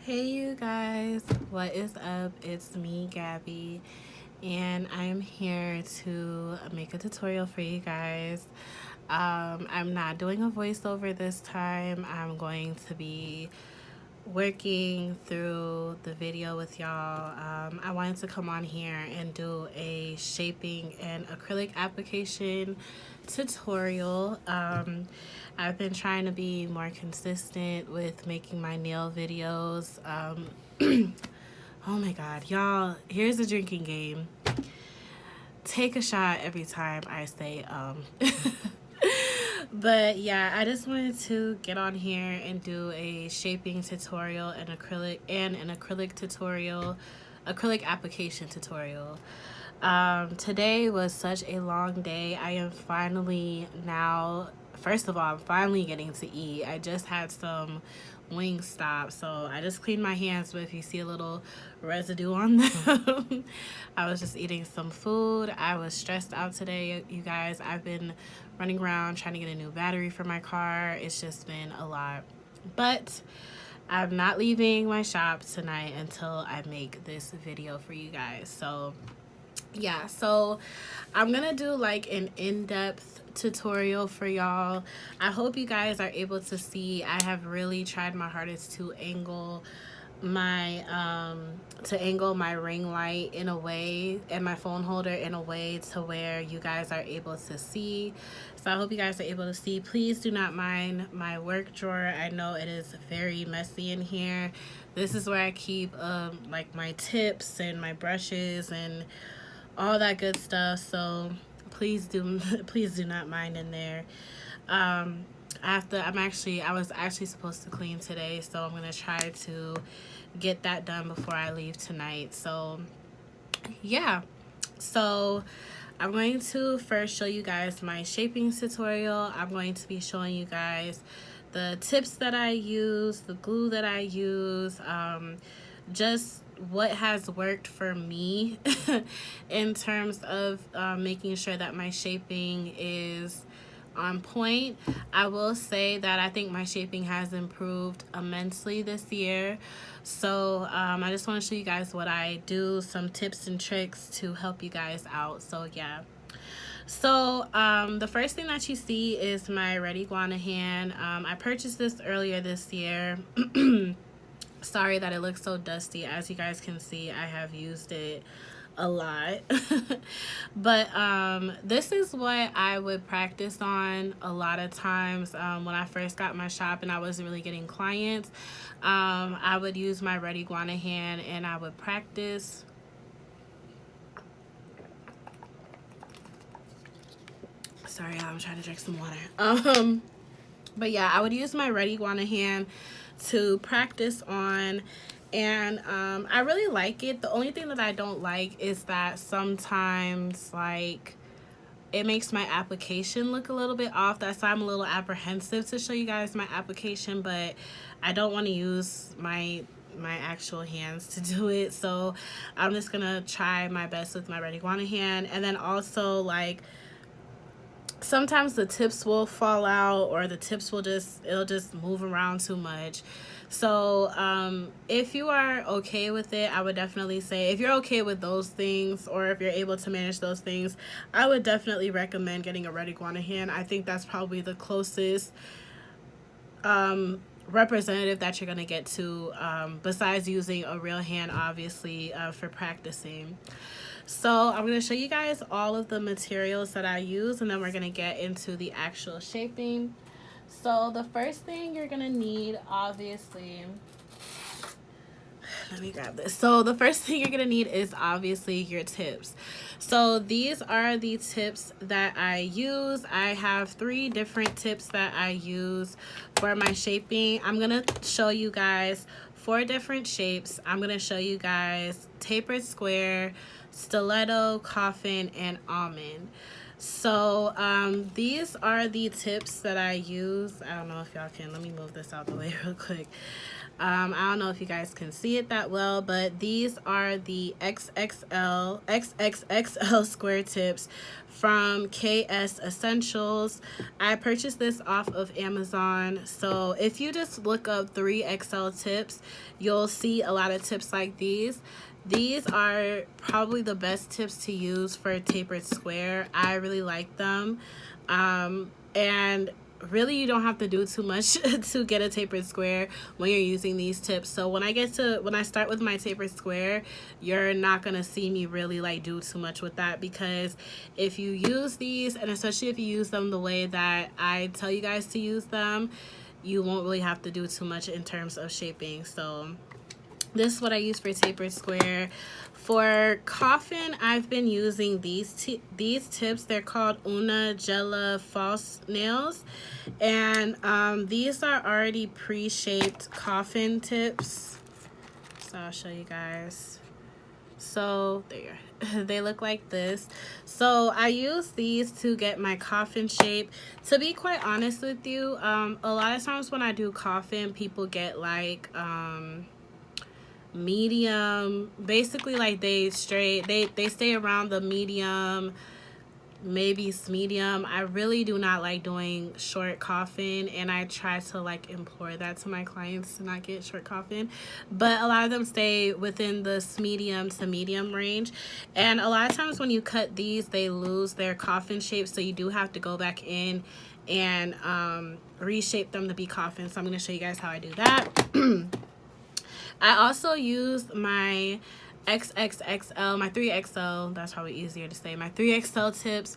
Hey you guys, what is up? It's me, Gabby, and I'm here to make a tutorial for you guys. I'm not doing a voiceover this time. I'm going to be working through the video with y'all. I wanted to come on here and do a shaping and acrylic application tutorial. I've been trying to be more consistent with making my nail videos. Oh my god, y'all, here's a drinking game. Take a shot every time I say But yeah, I just wanted to get on here and do a shaping tutorial and an acrylic tutorial, acrylic application tutorial. Today was such a long day. I am finally now, first of all, I'm finally getting to eat. I just had some Wingstop, so I just cleaned my hands, but if you see a little residue on them, I was just eating some food. I was stressed out today, you guys. I've been running around trying to get a new battery for my car. It's just been a lot. But I'm not leaving my shop tonight until I make this video for you guys. So yeah, so I'm gonna do like an in-depth tutorial for y'all. I hope you guys are able to see. I have really tried my hardest to angle my ring light in a way, and my phone holder in a way to where you guys are able to see. So I hope you guys are able to see. Please do not mind my work drawer. I know it is very messy in here. This is where I keep like my tips and my brushes and all that good stuff, so please do not mind in there. I was actually supposed to clean today, so I'm gonna try to get that done before I leave tonight. So yeah, so I'm going to first show you guys my shaping tutorial. I'm going to be showing you guys the tips that I use, the glue that I use, just what has worked for me in terms of making sure that my shaping is on point. I will say that I think my shaping has improved immensely this year. So I just want to show you guys what I do, some tips and tricks to help you guys out. So yeah. So the first thing that you see is my Red Iguana hand. I purchased this earlier this year. Sorry that it looks so dusty. As you guys can see, I have used it a lot. But this is what I would practice on a lot of times when I first got my shop and I wasn't really getting clients. I would use my Red Iguana hand and I would practice. Sorry, I'm trying to drink some water. But yeah, I would use my Red Iguana hand to practice on, and I really like it. The only thing that I don't like is that sometimes like it makes my application look a little bit off. That's why I'm a little apprehensive to show you guys my application, but I don't want to use my actual hands to do it, so I'm just gonna try my best with my Red Iguana hand. And then also, like, sometimes the tips will fall out, or the tips will it'll just move around too much. So if you are okay with it, I would definitely say, if you're okay with those things, or if you're able to manage those things, I would definitely recommend getting a Red Iguana hand. I think that's probably the closest representative that you're going to get to, besides using a real hand, obviously, for practicing. So I'm going to show you guys all of the materials that I use, and then we're going to get into the actual shaping. So the first thing you're going to need, obviously, let me grab this. So the first thing you're going to need is obviously your tips. So these are the tips that I use. I have 3 different tips that I use for my shaping. I'm going to show you guys 4 different shapes. I'm going to show you guys tapered square, stiletto, coffin, and almond. So these are the tips that I use. I don't know if y'all can, let me move this out the way real quick. I don't know if you guys can see it that well, but these are the XXXL square tips from KS Essentials. I purchased this off of Amazon. So if you just look up 3XL tips, you'll see a lot of tips like these. These are probably the best tips to use for a tapered square. I really like them. And really you don't have to do too much to get a tapered square when you're using these tips. So when I start with my tapered square, you're not gonna see me really like do too much with that, because if you use these, and especially if you use them the way that I tell you guys to use them, you won't really have to do too much in terms of shaping. So this is what I use for tapered square. For coffin, I've been using these tips. They're called Una Gela False Nails. And these are already pre-shaped coffin tips. So I'll show you guys. So there, they look like this. So I use these to get my coffin shape. To be quite honest with you, a lot of times when I do coffin, people get like medium, basically like they stay around the medium, maybe medium. I really do not like doing short coffin, and I try to like implore that to my clients to not get short coffin, but a lot of them stay within the medium to medium range. And a lot of times when you cut these, they lose their coffin shape, so you do have to go back in and reshape them to be coffin. So I'm going to show you guys how I do that. I also used my XXXL, my 3XL, that's probably easier to say, my 3XL tips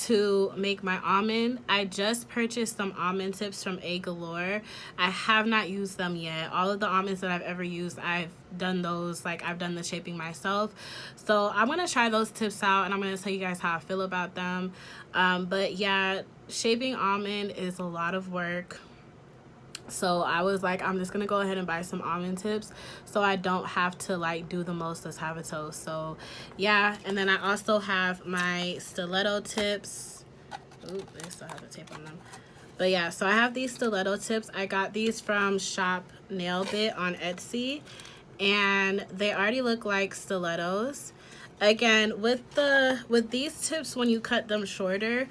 to make my almond. I just purchased some almond tips from A Galore. I have not used them yet. All of the almonds that I've ever used, I've done those, like I've done the shaping myself. So I'm going to try those tips out, and I'm going to tell you guys how I feel about them. But yeah, shaping almond is a lot of work. So I was like, I'm just gonna go ahead and buy some almond tips so I don't have to like do the most. Let's have a toast. So yeah, and then I also have my stiletto tips. Ooh, they still have the tape on them. But yeah, so I have these stiletto tips. I got these from Shop Nail Bit on Etsy, and they already look like stilettos. Again, with these tips, when you cut them shorter,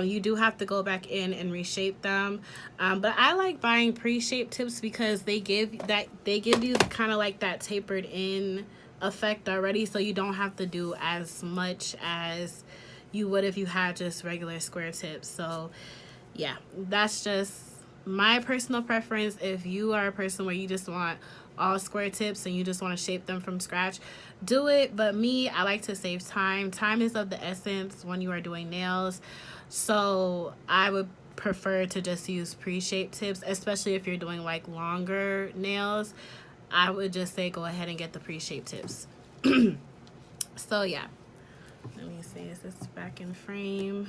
you do have to go back in and reshape them. But I like buying pre-shaped tips because they give you kind of like that tapered in effect already, so you don't have to do as much as you would if you had just regular square tips. So yeah, that's just my personal preference. If you are a person where you just want all square tips and you just want to shape them from scratch, do it. But me, I like to save time. Time is of the essence when you are doing nails, so I would prefer to just use pre-shaped tips, especially if you're doing like longer nails. I would just say go ahead and get the pre-shaped tips. So yeah, let me see, is this back in frame?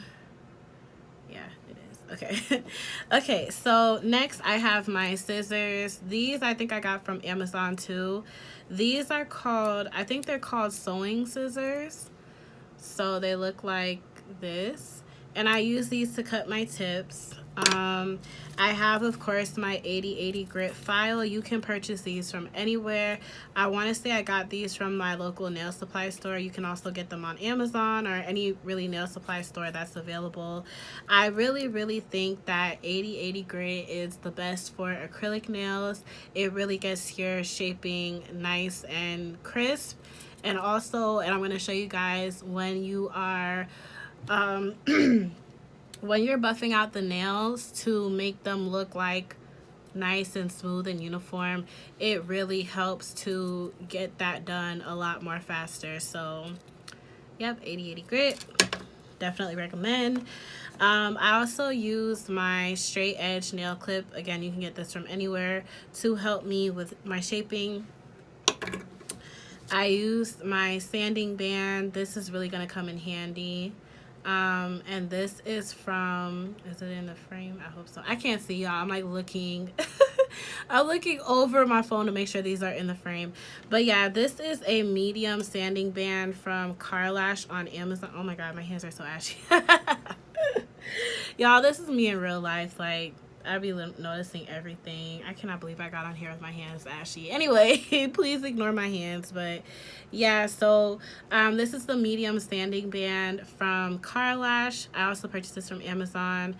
Yeah, it is. Okay. Okay, so next I have my scissors. These I think I got from Amazon too. These are called, I think they're called sewing scissors. So they look like this, and I use these to cut my tips. I have, of course, my 80/80 grit file. You can purchase these from anywhere. I want to say I got these from my local nail supply store. You can also get them on Amazon or any really nail supply store that's available. I really think that 80/80 grit is the best for acrylic nails. It really gets your shaping nice and crisp. And also, and I'm going to show you guys, when you are when you're buffing out the nails to make them look like nice and smooth and uniform, it really helps to get that done a lot more faster. So yep, 80/80 grit, definitely recommend. I also use my straight edge nail clip. Again, you can get this from anywhere to help me with my shaping. I used my sanding band. This is really going to come in handy. And this is from, is it in the frame? I hope so. I can't see y'all. I'm like looking I'm looking over my phone to make sure these are in the frame. But yeah, this is a medium sanding band from Carlash on Amazon. Oh my god, my hands are so ashy. Y'all, this is me in real life. Like, noticing everything. I cannot believe I got on here with my hands ashy. Anyway, please ignore my hands. But yeah, so this is the medium sanding band from Carlash. I also purchased this from Amazon.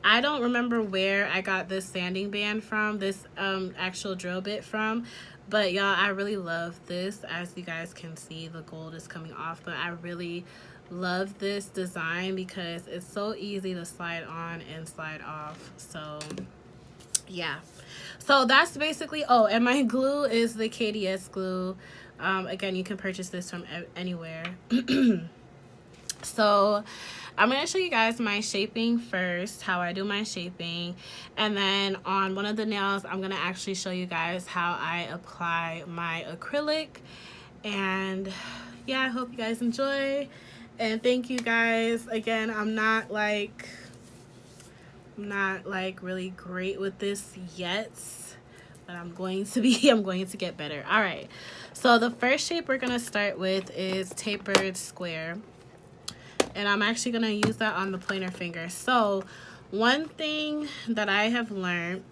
I don't remember where I got this sanding band from, this actual drill bit from. But y'all, I really love this. As you guys can see, the gold is coming off, but I really love this design because it's so easy to slide on and slide off. So yeah, so that's basically, oh, and my glue is the KDS glue. Again, you can purchase this from anywhere. So I'm going to show you guys my shaping first, how I do my shaping, and then on one of the nails I'm going to actually show you guys how I apply my acrylic. And yeah, I hope you guys enjoy, and thank you guys. Again, I'm not like really great with this yet, but I'm going to get better. All right, so the first shape we're going to start with is tapered square. And I'm actually going to use that on the pointer finger. So one thing that I have learned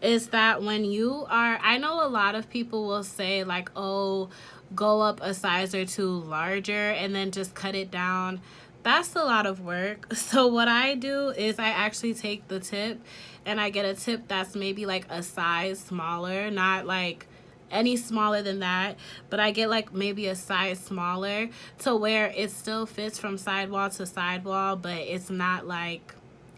is that when you are, I know a lot of people will say like, oh, go up a size or two larger and then just cut it down. That's a lot of work. So what I do is I actually take the tip and I get a tip that's maybe like a size smaller, not like any smaller than that, but I get like maybe a size smaller to where it still fits from sidewall to sidewall, but it's not like,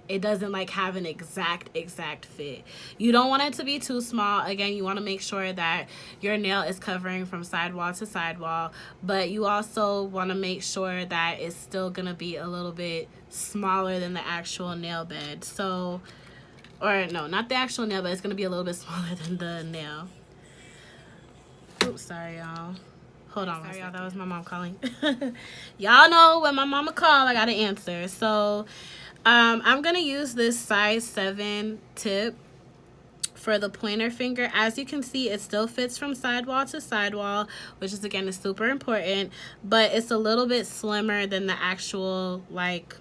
it doesn't like have an exact fit. You don't want it to be too small. Again, you want to make sure that your nail is covering from sidewall to sidewall, but you also want to make sure that it's still gonna be a little bit smaller than the actual nail bed. So, or no, not the actual nail bed, it's gonna be a little bit smaller than the nail. Oops, sorry y'all. Hold on. Sorry y'all, that was my mom calling. Y'all know when my mama call, I gotta answer. So I'm gonna use this size 7 tip for the pointer finger. As you can see, it still fits from sidewall to sidewall, which is again is super important, but it's a little bit slimmer than the actual like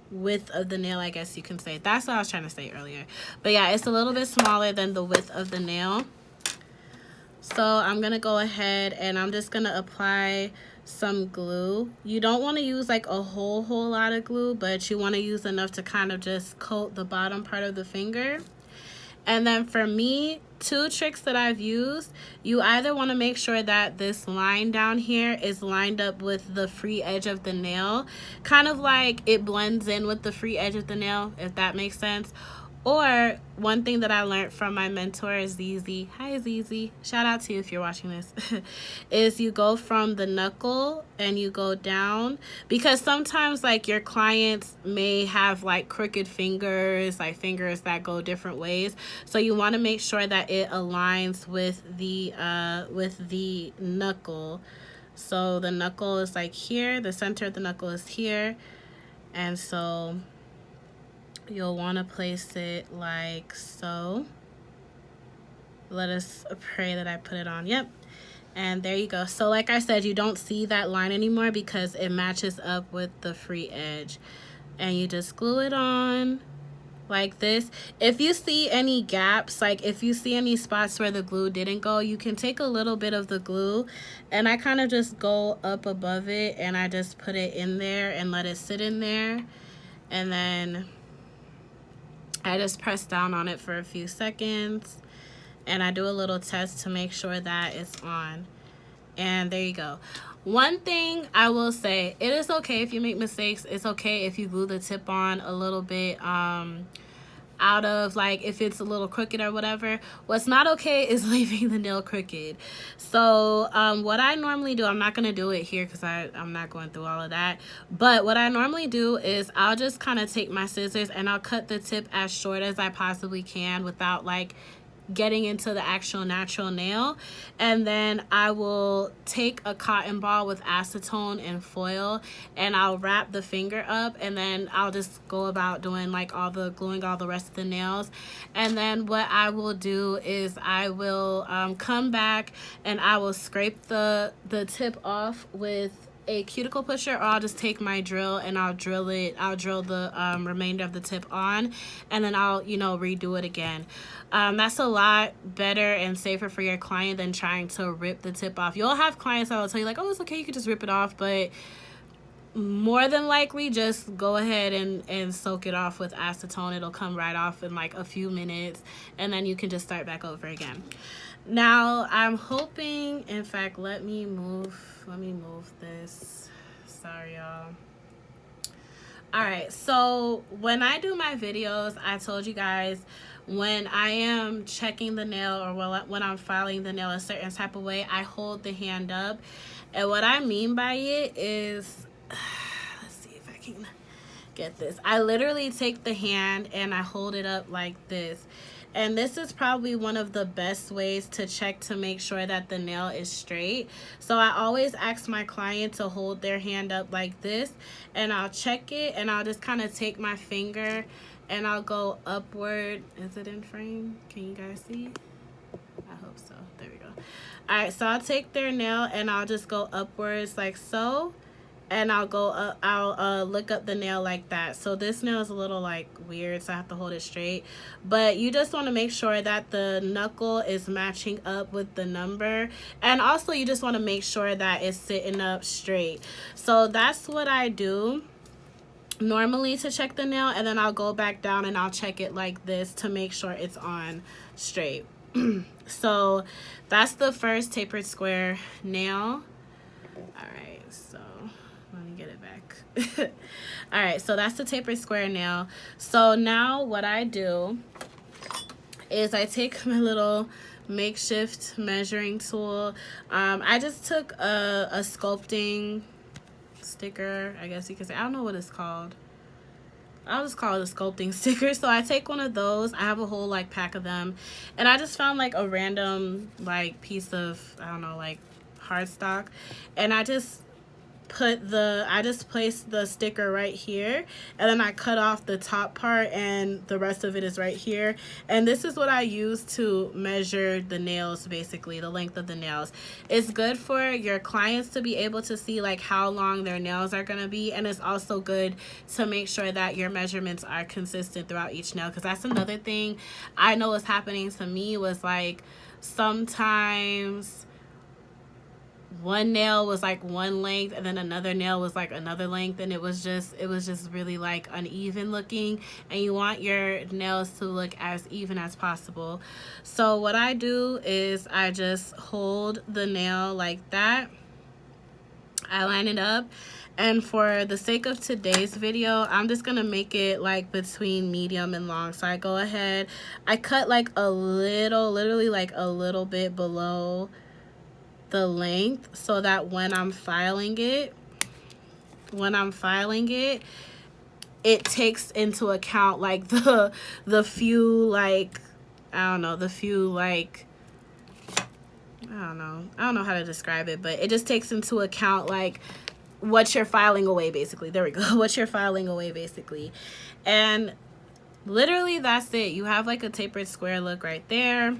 width of the nail, I guess you can say. That's what I was trying to say earlier. But yeah, it's a little bit smaller than the width of the nail. So I'm going to go ahead and I'm just going to apply some glue. You don't want to use like a whole lot of glue, but you want to use enough to kind of just coat the bottom part of the finger. And then for me, 2 tricks that I've used, you either want to make sure that this line down here is lined up with the free edge of the nail, kind of like it blends in with the free edge of the nail, if that makes sense. Or one thing that I learned from my mentor, Zizi, hi Zizi, shout out to you if you're watching this, is you go from the knuckle and you go down, because sometimes like your clients may have like crooked fingers, like fingers that go different ways. So you want to make sure that it aligns with the knuckle. So the knuckle is like here, the center of the knuckle is here, and so you'll want to place it like so. Let us pray that I put it on. Yep. And there you go. So like I said, you don't see that line anymore because it matches up with the free edge. And you just glue it on like this. If you see any gaps, like if you see any spots where the glue didn't go, you can take a little bit of the glue and I kind of just go up above it and I just put it in there and let it sit in there. And then I just press down on it for a few seconds and I do a little test to make sure that it's on. And there you go. One thing I will say, it is okay if you make mistakes. It's okay if you glue the tip on a little bit out of, like, if it's a little crooked or whatever. What's not okay is leaving the nail crooked. So what I normally do, I'm not going to do it here because I'm not going through all of that. But what I normally do is I'll just kind of take my scissors and I'll cut the tip as short as I possibly can without, like, getting into the actual natural nail. And then I will take a cotton ball with acetone and foil and I'll wrap the finger up, and then I'll just go about doing like all the gluing all the rest of the nails. And then what I will do is I will come back and I will scrape the tip off with a cuticle pusher, or I'll just take my drill and I'll drill the remainder of the tip on, and then I'll, you know, redo it again. That's a lot better and safer for your client than trying to rip the tip off. You'll have clients that will tell you like, oh, it's okay, you can just rip it off, but more than likely just go ahead and soak it off with acetone. It'll come right off in like a few minutes, and then you can just start back over again. Now I'm hoping, in fact, let me move this. Sorry, y'all. All right, so when I do my videos, I told you guys, when I am checking the nail or when I'm filing the nail a certain type of way, I hold the hand up. And what I mean by it is, let's see if I can get this. I literally take the hand and I hold it up like this. And this is probably one of the best ways to check to make sure that the nail is straight. So I always ask my client to hold their hand up like this, and I'll check it, and I'll just kind of take my finger and I'll go upward. Is it in frame? Can you guys see? I hope so. There we go. All right, so I'll take their nail and I'll just go upwards like so. And I'll go up, I'll look up the nail like that. So this nail is a little like weird, so I have to hold it straight. But you just want to make sure that the knuckle is matching up with the number. And also you just want to make sure that it's sitting up straight. So that's what I do normally to check the nail. And then I'll go back down and I'll check it like this to make sure it's on straight. So that's the first tapered square nail. All right, so let me get it back. All right, so that's the tapered square nail. So now what I do is I take my little makeshift measuring tool. I just took a sculpting sticker, I guess you could say. I don't know what it's called. I'll just call it a sculpting sticker. So I take one of those. I have a whole like pack of them, and I just found like a random like piece of, I don't know, like cardstock, and I just place the sticker right here, and then I cut off the top part and the rest of it is right here. And this is what I use to measure the nails, basically the length of the nails. It's good for your clients to be able to see like how long their nails are gonna be, and it's also good to make sure that your measurements are consistent throughout each nail, because that's another thing I know was happening to me, was like sometimes one nail was like one length and then another nail was like another length, and it was just really like uneven looking, and you want your nails to look as even as possible. So what I do is I just hold the nail like that, I line it up, and for the sake of today's video, I'm just gonna make it like between medium and long. So I go ahead, I cut like a little, literally like a little bit below the length, so that when I'm filing it, it takes into account like the few like, I don't know, I don't know how to describe it, but it just takes into account like what you're filing away, basically. There we go. What you're filing away, basically. And literally that's it. You have like a tapered square look right there.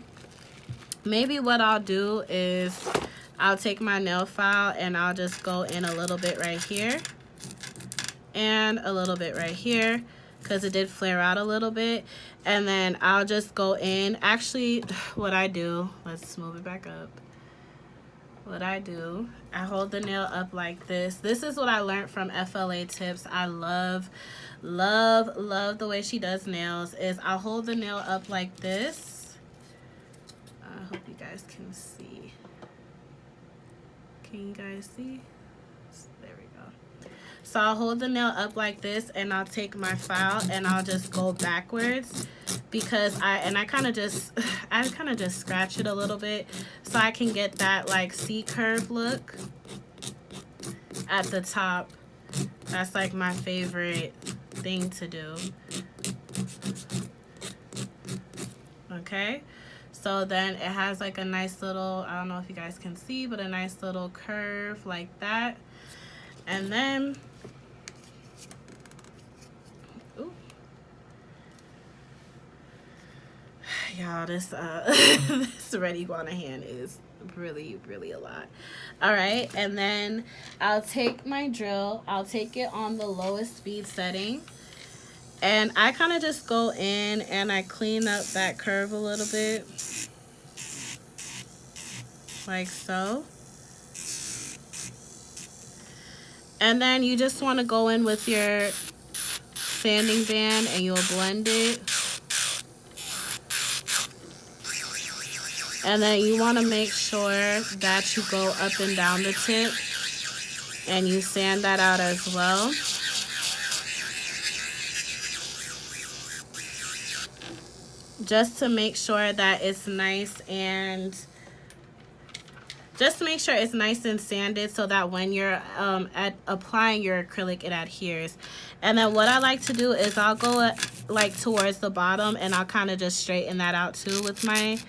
Maybe what I'll do is I'll take my nail file and I'll just go in a little bit right here and a little bit right here, because it did flare out a little bit. And then I'll just go in. Actually, what I do, let's move it back up. What I do, I hold the nail up like this. This is what I learned from FLA Tips. I love the way she does nails. Is I'll hold the nail up like this. I hope you guys can see. Can you guys see? There we go. So I'll hold the nail up like this, and I'll take my file and I'll just go backwards, because I kind of just scratch it a little bit so I can get that like C-curve look at the top. That's like my favorite thing to do. Okay. So then it has like a nice little, I don't know if you guys can see, but a nice little curve like that. And then, ooh, Y'all, this this red iguana hand is really, really a lot. All right, and then I'll take my drill. I'll take it on the lowest speed setting. And I kind of just go in and I clean up that curve a little bit. Like so. And then you just want to go in with your sanding band and you'll blend it. And then you want to make sure that you go up and down the tip and you sand that out as well. Just to make sure that it's nice and sanded so that when you're applying your acrylic, it adheres. And then what I like to do is I'll go like towards the bottom and I'll kind of just straighten that out too with my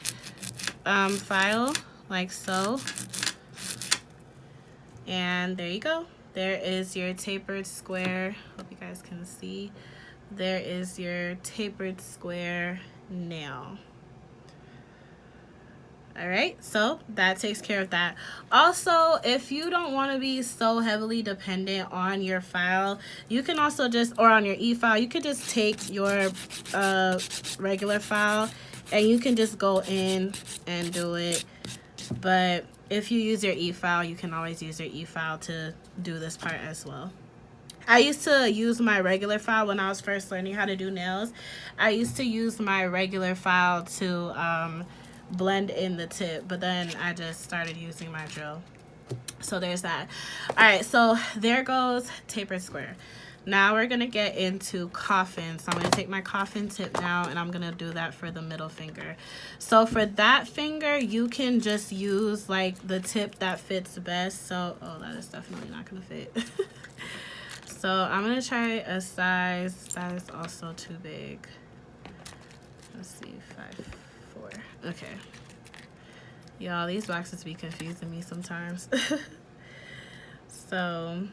file, like so. And there you go. There is your tapered square. Hope you guys can see. There is your tapered square nail. All right, so that takes care of that. Also, if you don't want to be so heavily dependent on your file, you can also just, or on your e-file, you could just take your regular file and you can just go in and do it. But if you use your e-file, you can always use your e-file to do this part as well. I used to use my regular file when I was first learning how to do nails. I used to use my regular file to blend in the tip, but then I just started using my drill. So there's that. All right, so there goes tapered square. Now we're gonna get into coffin. So I'm gonna take my coffin tip now and I'm gonna do that for the middle finger. So for that finger, you can just use like the tip that fits best. So, oh, that is definitely not gonna fit. So I'm gonna try a size that is also too big. Let's see, 5'4". Okay. Y'all, these boxes be confusing me sometimes. So,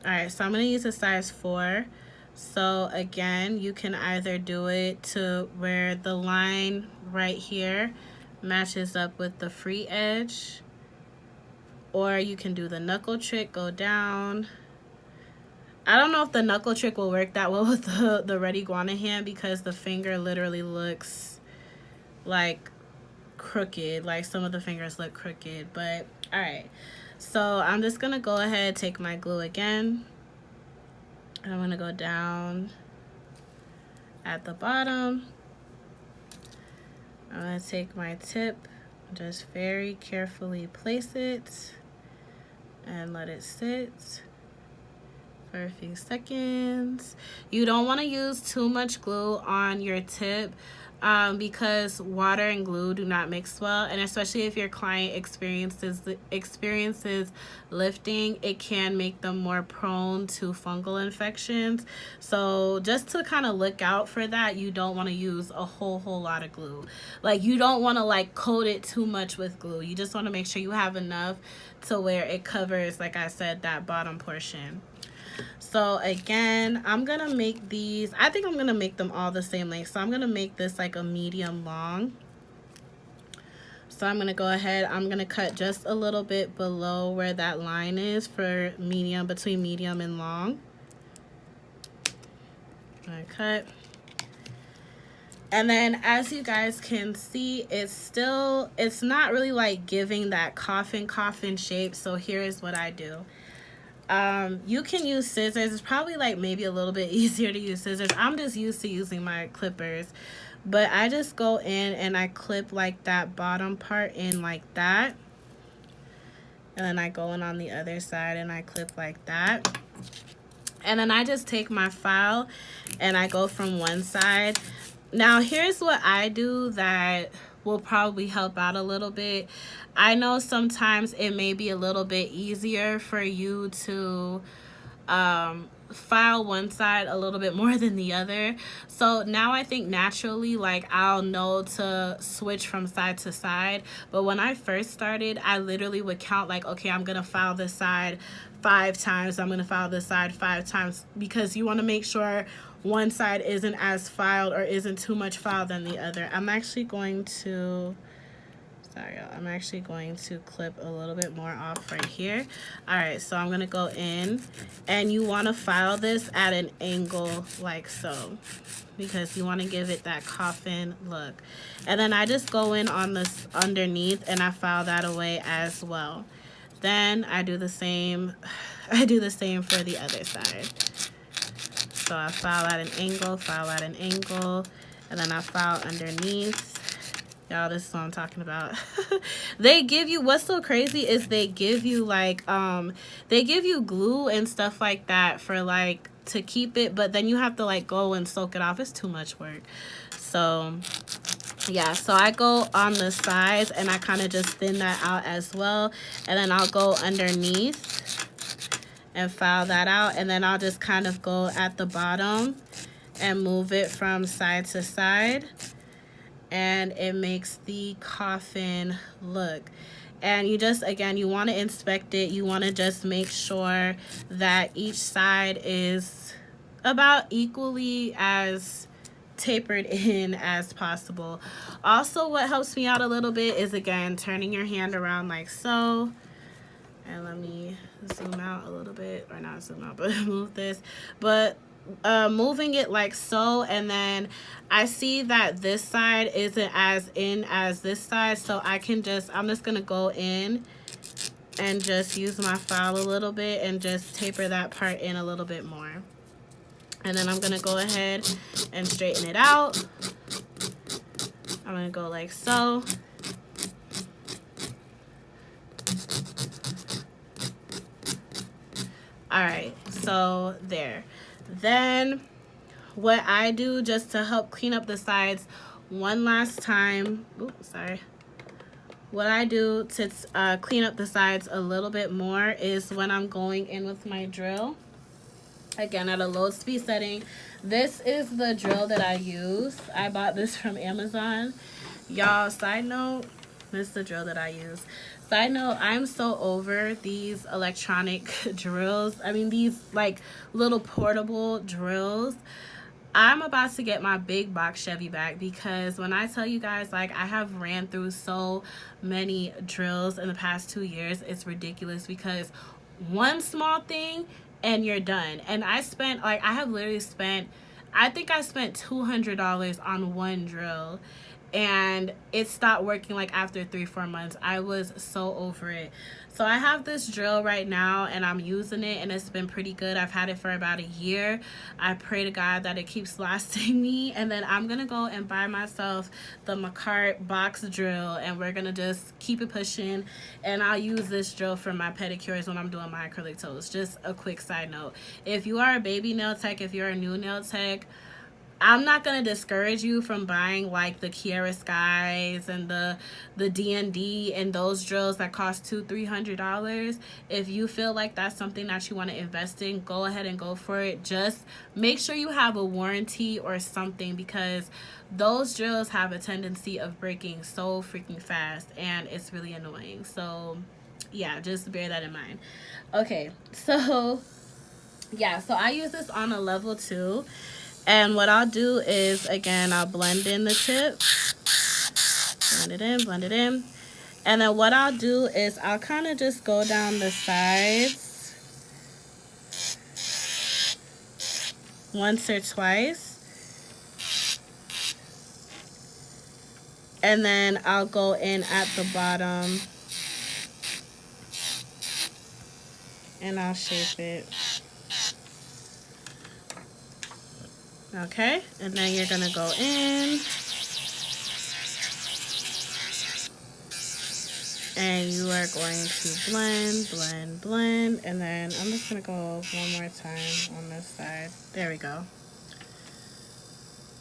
all right, so I'm gonna use a size 4. So again, you can either do it to where the line right here matches up with the free edge, or you can do the knuckle trick, go down. I don't know if the knuckle trick will work that well with the red iguana hand because the finger literally looks like crooked. Like some of the fingers look crooked, but all right. So I'm just gonna go ahead, take my glue again. And I'm gonna go down at the bottom. I'm gonna take my tip, just very carefully place it and let it sit for a few seconds. You don't want to use too much glue on your tip because water and glue do not mix well, and especially if your client experiences lifting, it can make them more prone to fungal infections. So just to kind of look out for that, you don't want to use a whole lot of glue. Like you don't want to like coat it too much with glue. You just want to make sure you have enough to where it covers, like I said, that bottom portion. So again, I'm gonna make these, I think I'm gonna make them all the same length. So I'm gonna make this like a medium long. So I'm gonna go ahead, I'm gonna cut just a little bit below where that line is for medium, between medium and long. I'm gonna cut. And then as you guys can see, it's not really like giving that coffin shape. So here's what I do. You can use scissors. It's probably like maybe a little bit easier to use scissors. I'm just used to using my clippers, but I just go in and I clip like that bottom part in like that, and then I go in on the other side and I clip like that, and then I just take my file and I go from one side. Now here's what I do that will probably help out a little bit. I know sometimes it may be a little bit easier for you to file one side a little bit more than the other. So now I think naturally like I'll know to switch from side to side. But when I first started, I literally would count like, okay, I'm gonna file this side 5 times, I'm gonna file this side 5 times, because you want to make sure one side isn't as filed or isn't too much filed than the other. I'm actually going to, sorry y'all, I'm actually going to clip a little bit more off right here. All right, so I'm gonna go in, and you wanna file this at an angle like so, because you wanna give it that coffin look. And then I just go in on this underneath and I file that away as well. Then I do the same, for the other side. So I file at an angle, and then I file underneath. Y'all, this is what I'm talking about. They give you, what's so crazy is they give you like, they give you glue and stuff like that for like, to keep it, but then you have to like go and soak it off. It's too much work. So yeah, so I go on the sides and I kind of just thin that out as well. And then I'll go underneath and file that out. And then I'll just kind of go at the bottom and move it from side to side. And it makes the coffin look. And you just, again, you want to inspect it. You want to just make sure that each side is about equally as tapered in as possible. Also, what helps me out a little bit is, again, turning your hand around like so. And let me zoom out a little bit, or not zoom out, but move this. But moving it like so, and then I see that this side isn't as in as this side, so I'm just gonna go in and just use my file a little bit and just taper that part in a little bit more. And then I'm gonna go ahead and straighten it out. I'm gonna go like so. All right, so there. Then what I do, just to help clean up the sides one last time, what I do to clean up the sides a little bit more is when I'm going in with my drill, again at a low speed setting. This is the drill that I use. I bought this from Amazon. Y'all, side note, this is the drill that I use. Side note, I'm so over these electronic drills. I mean, these like little portable drills. I'm about to get my big box Chevy back, because when I tell you guys, like, I have ran through so many drills in the past 2 years, it's ridiculous, because one small thing and you're done. And I spent, like, I have literally spent, I think I spent $200 on one drill, and it stopped working like after 3-4 months. I was so over it. So I have this drill right now and I'm using it, and it's been pretty good. I've had it for about a year. I pray to God that it keeps lasting me, and then I'm gonna go and buy myself the Macart box drill, and we're gonna just keep it pushing. And I'll use this drill for my pedicures when I'm doing my acrylic toes. Just a quick side note, if you are a baby nail tech, if you're a new nail tech, I'm not going to discourage you from buying like the Kiara Skies and the D&D and those drills that cost $200-300. If you feel like that's something that you want to invest in, go ahead and go for it. Just make sure you have a warranty or something, because those drills have a tendency of breaking so freaking fast, and it's really annoying. So yeah, just bear that in mind. Okay, so yeah, so I use this on a level 2. And what I'll do is, again, I'll blend in the tip. Blend it in. And then what I'll do is I'll kind of just go down the sides once or twice. And then I'll go in at the bottom and I'll shape it. Okay, and then you're gonna go in and you are going to blend, and then I'm just gonna go one more time on this side. There we go.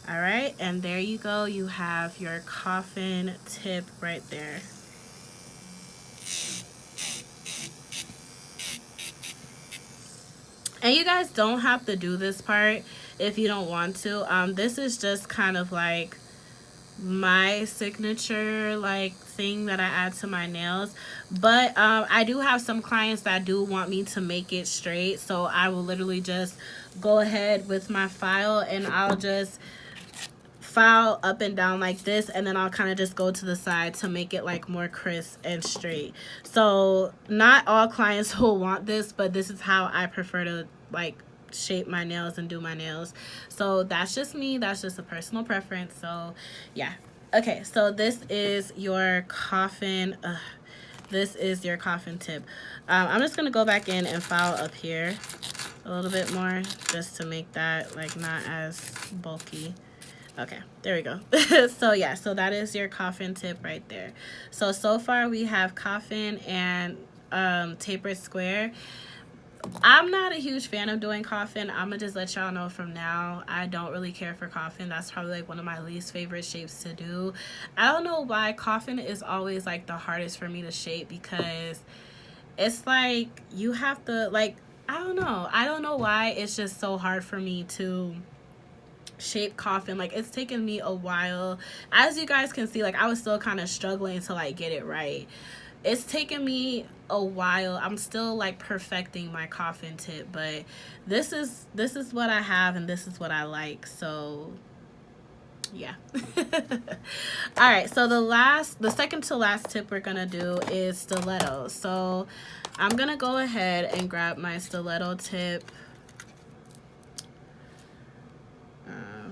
All right, and there you go. You have your coffin tip right there. And you guys don't have to do this part if you don't want to. This is just kind of like my signature like thing that I add to my nails. But I do have some clients that do want me to make it straight, so I will literally just go ahead with my file and I'll just file up and down like this, and then I'll kind of just go to the side to make it like more crisp and straight. So not all clients will want this, but this is how I prefer to like shape my nails and do my nails. So that's just me, that's just a personal preference. So yeah. Okay, so this is your coffin. This is your coffin tip. I'm just gonna go back in and file up here a little bit more just to make that like not as bulky. Okay, there we go. So yeah, so that is your coffin tip right there. So far we have coffin and tapered square. I'm not a huge fan of doing coffin. I'm gonna just let y'all know from now, I don't really care for coffin. That's probably like one of my least favorite shapes to do. I don't know why coffin is always like the hardest for me to shape, because it's like you have to like, I don't know why it's just so hard for me to shape coffin. Like it's taken me a while. As you guys can see, like I was still kind of struggling to like get it right. It's taken me a while. I'm still like perfecting my coffin tip, but this is what I have and this is what I like. So yeah. All right, so the second to last tip we're gonna do is stiletto. So I'm gonna go ahead and grab my stiletto tip.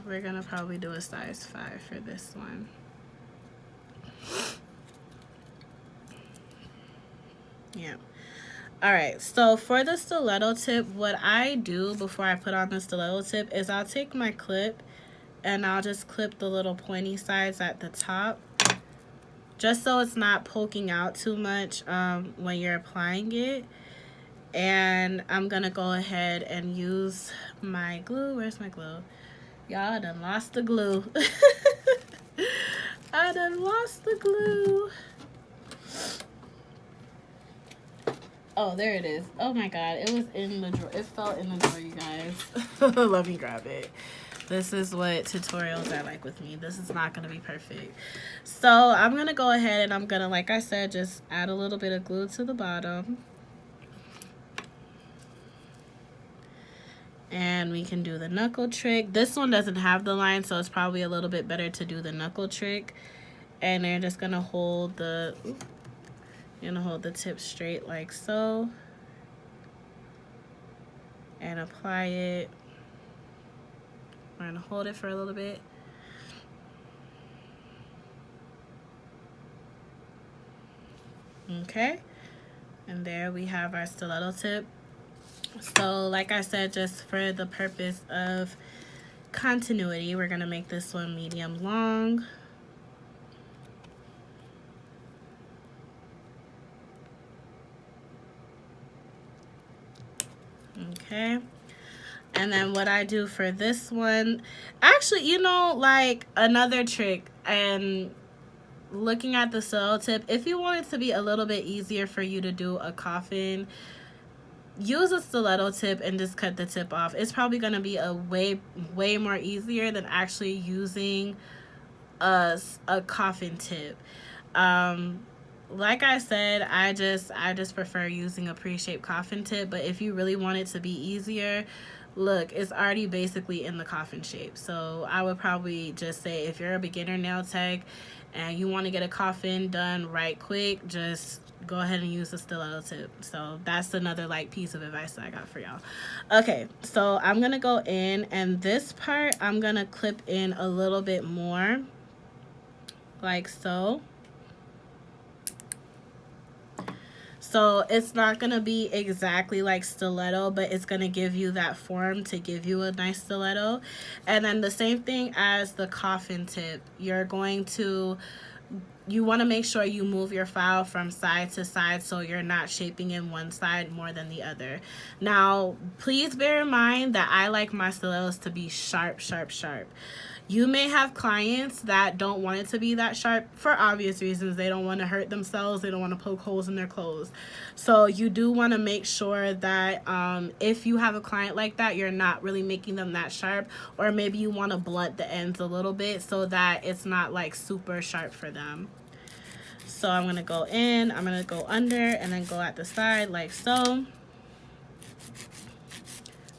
We're gonna probably do a size 5 for this one. Yeah. All right, so for the stiletto tip, what I do before I put on the stiletto tip is I'll take my clip and I'll just clip the little pointy sides at the top, just so it's not poking out too much when you're applying it. And I'm gonna go ahead and use my glue. Where's my glue? Y'all, I done lost the glue. I done lost the glue. Oh, there it is. Oh my god, it was in the drawer. It fell in the drawer, you guys. Let me grab it. This is what tutorials are like with me. This is not going to be perfect. So I'm going to go ahead and I'm going to, like I said, just add a little bit of glue to the bottom. And we can do the knuckle trick. This one doesn't have the line, so it's probably a little bit better to do the knuckle trick. And you're just going to hold the... You're going to hold the tip straight like so. And apply it. We're going to hold it for a little bit. Okay. And there we have our stiletto tip. So like I said, just for the purpose of continuity, we're going to make this one medium long. Okay. And then what I do for this one, actually, you know, like another trick, and looking at the stiletto tip, if you want it to be a little bit easier for you to do a coffin, use a stiletto tip and just cut the tip off. It's probably going to be a way more easier than actually using a coffin tip. Like I said, I just prefer using a pre-shaped coffin tip, but if you really want it to be easier, look, it's already basically in the coffin shape. So I would probably just say, if you're a beginner nail tech and you want to get a coffin done right quick, just go ahead and use the stiletto tip. So that's another like piece of advice that I got for y'all. Okay, so I'm gonna go in, and this part I'm gonna clip in a little bit more, like so. So it's not going to be exactly like stiletto, but it's going to give you that form to give you a nice stiletto. And then the same thing as the coffin tip. You want to make sure you move your file from side to side so you're not shaping in one side more than the other. Now, please bear in mind that I like my stilettos to be sharp, sharp, sharp. You may have clients that don't want it to be that sharp for obvious reasons. They don't want to hurt themselves. They don't want to poke holes in their clothes. So you do want to make sure that if you have a client like that, you're not really making them that sharp, or maybe you want to blunt the ends a little bit so that it's not like super sharp for them. So I'm going to go in, I'm going to go under, and then go at the side like so.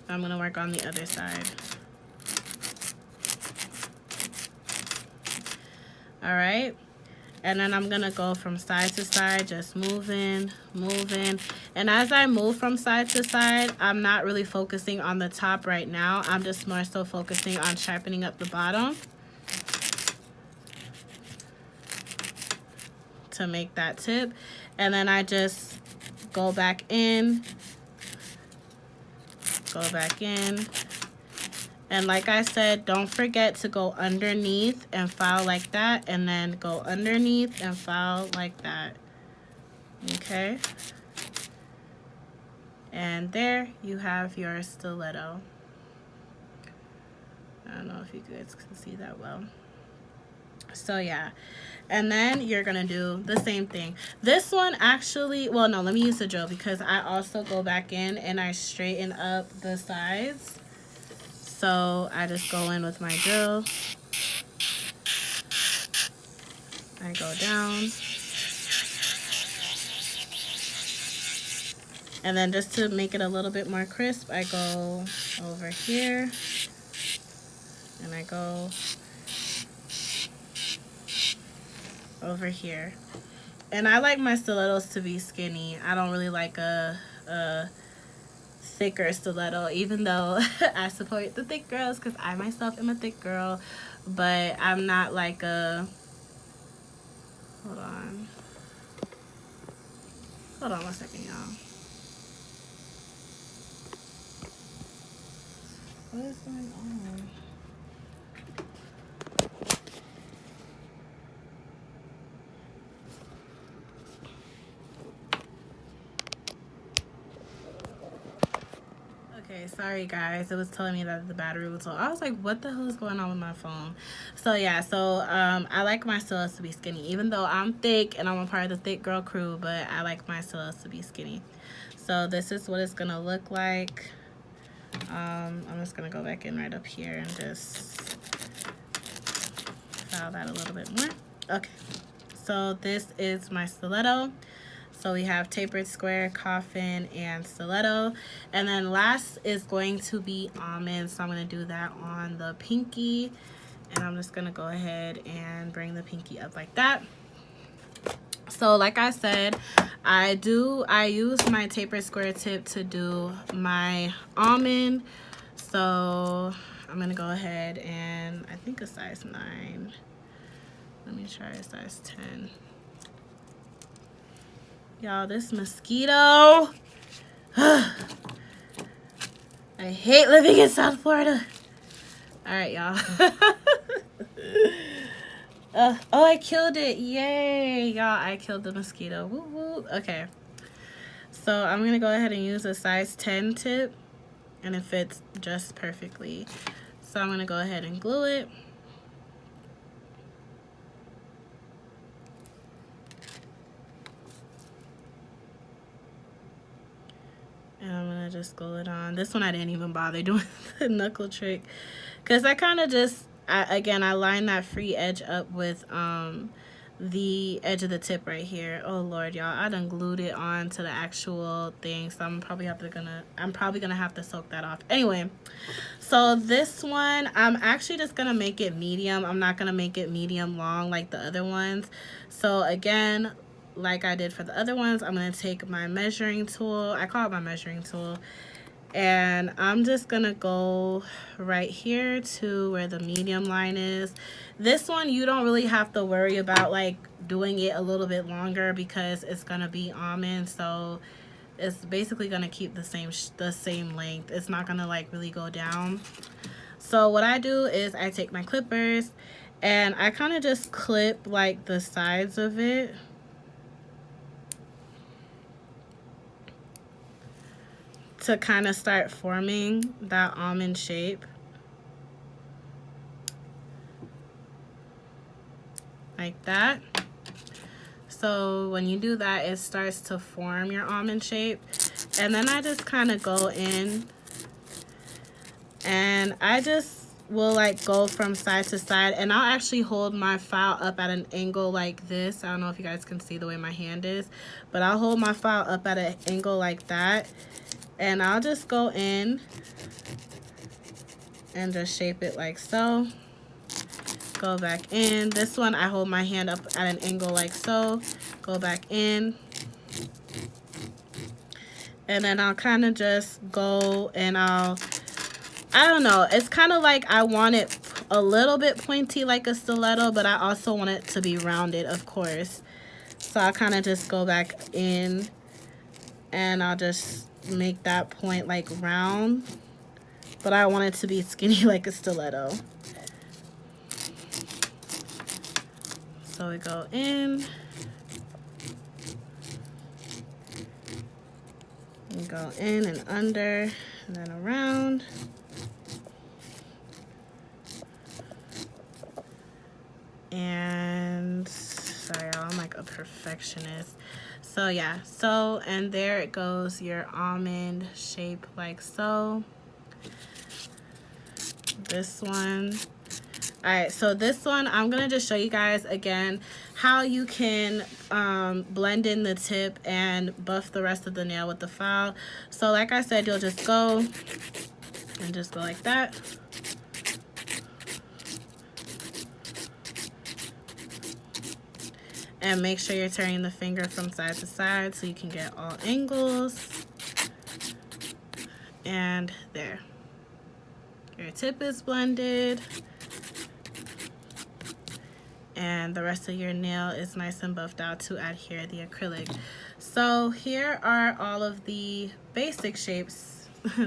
I'm going to work on the other side. All right. And then I'm going to go from side to side, just moving. And as I move from side to side, I'm not really focusing on the top right now. I'm just more so focusing on sharpening up the bottom to make that tip. And then I just go back in. And like I said, don't forget to go underneath and file like that, and then go underneath and file like that. Okay? And there you have your stiletto. I don't know if you guys can see that well. So yeah, and then you're gonna do the same thing. This one actually, well, no, let me use the drill, because I also go back in and I straighten up the sides. So I just go in with my drill. I go down. And then just to make it a little bit more crisp, I go over here. And I go over here. And I like my stilettos to be skinny. I don't really like a thicker stiletto, even though I support the thick girls, because I myself am a thick girl, but I'm not like a, hold on 1 second, y'all. What is going on? Okay, sorry guys, it was telling me that the battery was low. I was like, what the hell is going on with my phone? So yeah, so I like my stilettos to be skinny, even though I'm thick and I'm a part of the thick girl crew, but I like my stilettos to be skinny. So this is what it's gonna look like. I'm just gonna go back in right up here and just file that a little bit more. Okay, so this is my stiletto. So we have tapered square, coffin, and stiletto. And then last is going to be almond. So I'm going to do that on the pinky. And I'm just going to go ahead and bring the pinky up like that. So like I said, I use my tapered square tip to do my almond. So I'm going to go ahead and I think a size 9. Let me try a size 10. Y'all, this mosquito. I hate living in South Florida. All right, y'all. Oh, I killed it. Yay, y'all. I killed the mosquito. Woo woo. Okay. So I'm going to go ahead and use a size 10 tip. And it fits just perfectly. So I'm going to go ahead and glue it. And I'm going to just glue it on. This one I didn't even bother doing the knuckle trick, because I kind of just, again, I line that free edge up with the edge of the tip right here. Oh Lord, y'all, I done glued it on to the actual thing, so I'm probably gonna have to soak that off. Anyway, so this one, I'm actually just gonna make it medium. I'm not gonna make it medium long like the other ones. So again, like I did for the other ones, I'm going to take my measuring tool. I call it my measuring tool. And I'm just going to go right here to where the medium line is. This one, you don't really have to worry about like doing it a little bit longer, because it's going to be almond. So it's basically going to keep the same length. It's not going to like really go down. So what I do is I take my clippers and I kind of just clip like the sides of it. To kind of start forming that almond shape. like that. So when you do that, it starts to form your almond shape. And then I just kind of go in and I just will like go from side to side, and I'll actually hold my file up at an angle like this. I don't know if you guys can see the way my hand is, but I'll hold my file up at an angle like that, and I'll just go in and just shape it like so. Go back in. This one I hold my hand up at an angle like so. Go back in. And then I'll kind of just go and I don't know, it's kind of like I want it a little bit pointy like a stiletto, but I also want it to be rounded, of course. So I'll kind of just go back in and I'll just make that point like round, but I want it to be skinny like a stiletto. So we go in, and go in and under, and then around. And sorry, y'all, I'm like a perfectionist. So yeah, so and there it goes, your almond shape like so. This one. Alright, so this one I'm gonna just show you guys again how you can blend in the tip and buff the rest of the nail with the file. So like I said, you'll just go and just go like that. And make sure you're turning the finger from side to side so you can get all angles. And there. Your tip is blended. And the rest of your nail is nice and buffed out to adhere the acrylic. So here are all of the basic shapes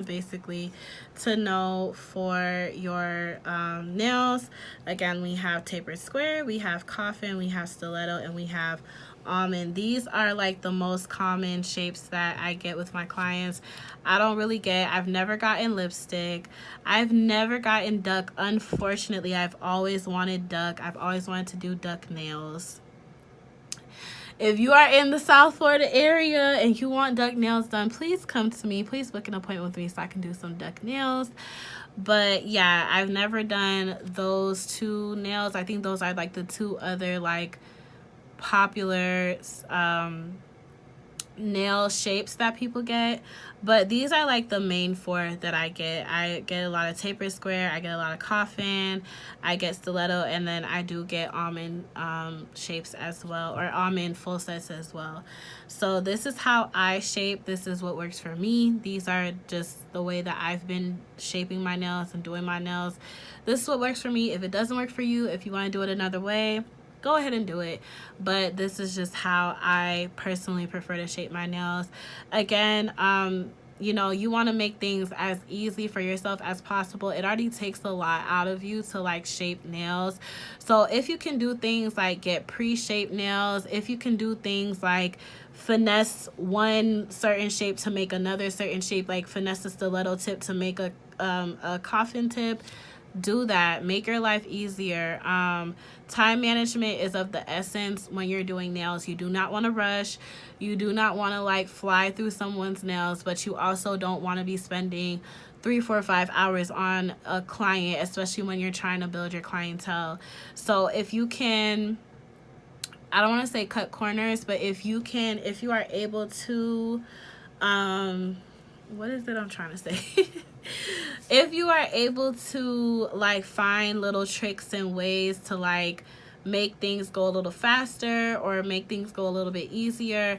basically to know for your nails. Again, we have tapered square, we have coffin, we have stiletto, and we have almond. These are like the most common shapes that I get with my clients. I've never gotten lipstick. I've never gotten duck. Unfortunately, I've always wanted duck. I've always wanted to do duck nails. If you are in the South Florida area and you want duck nails done, please come to me. Please book an appointment with me so I can do some duck nails. But yeah, I've never done those two nails. I think those are like the two other like popular nail shapes that people get, but these are like the main four that I get. I get a lot of tapered square, I get a lot of coffin, I get stiletto, and then I do get almond shapes as well, or almond full sets as well. So this is how I shape. This is what works for me. These are just the way that I've been shaping my nails and doing my nails. This is what works for me. If it doesn't work for you, if you want to do it another way, go ahead and do it, but this is just how I personally prefer to shape my nails. Again, you know, you want to make things as easy for yourself as possible. It already takes a lot out of you to like shape nails. So if you can do things like get pre-shaped nails, if you can do things like finesse one certain shape to make another certain shape, like finesse a stiletto tip to make a coffin tip, do that. Make your life easier. Time management is of the essence when you're doing nails. You do not want to rush. You do not want to like fly through someone's nails, but you also don't want to be spending 3, 4, 5 hours on a client, especially when you're trying to build your clientele. So if you can, I don't want to say cut corners, but if you are able to, what is it I'm trying to say? If you are able to like find little tricks and ways to like make things go a little faster or make things go a little bit easier,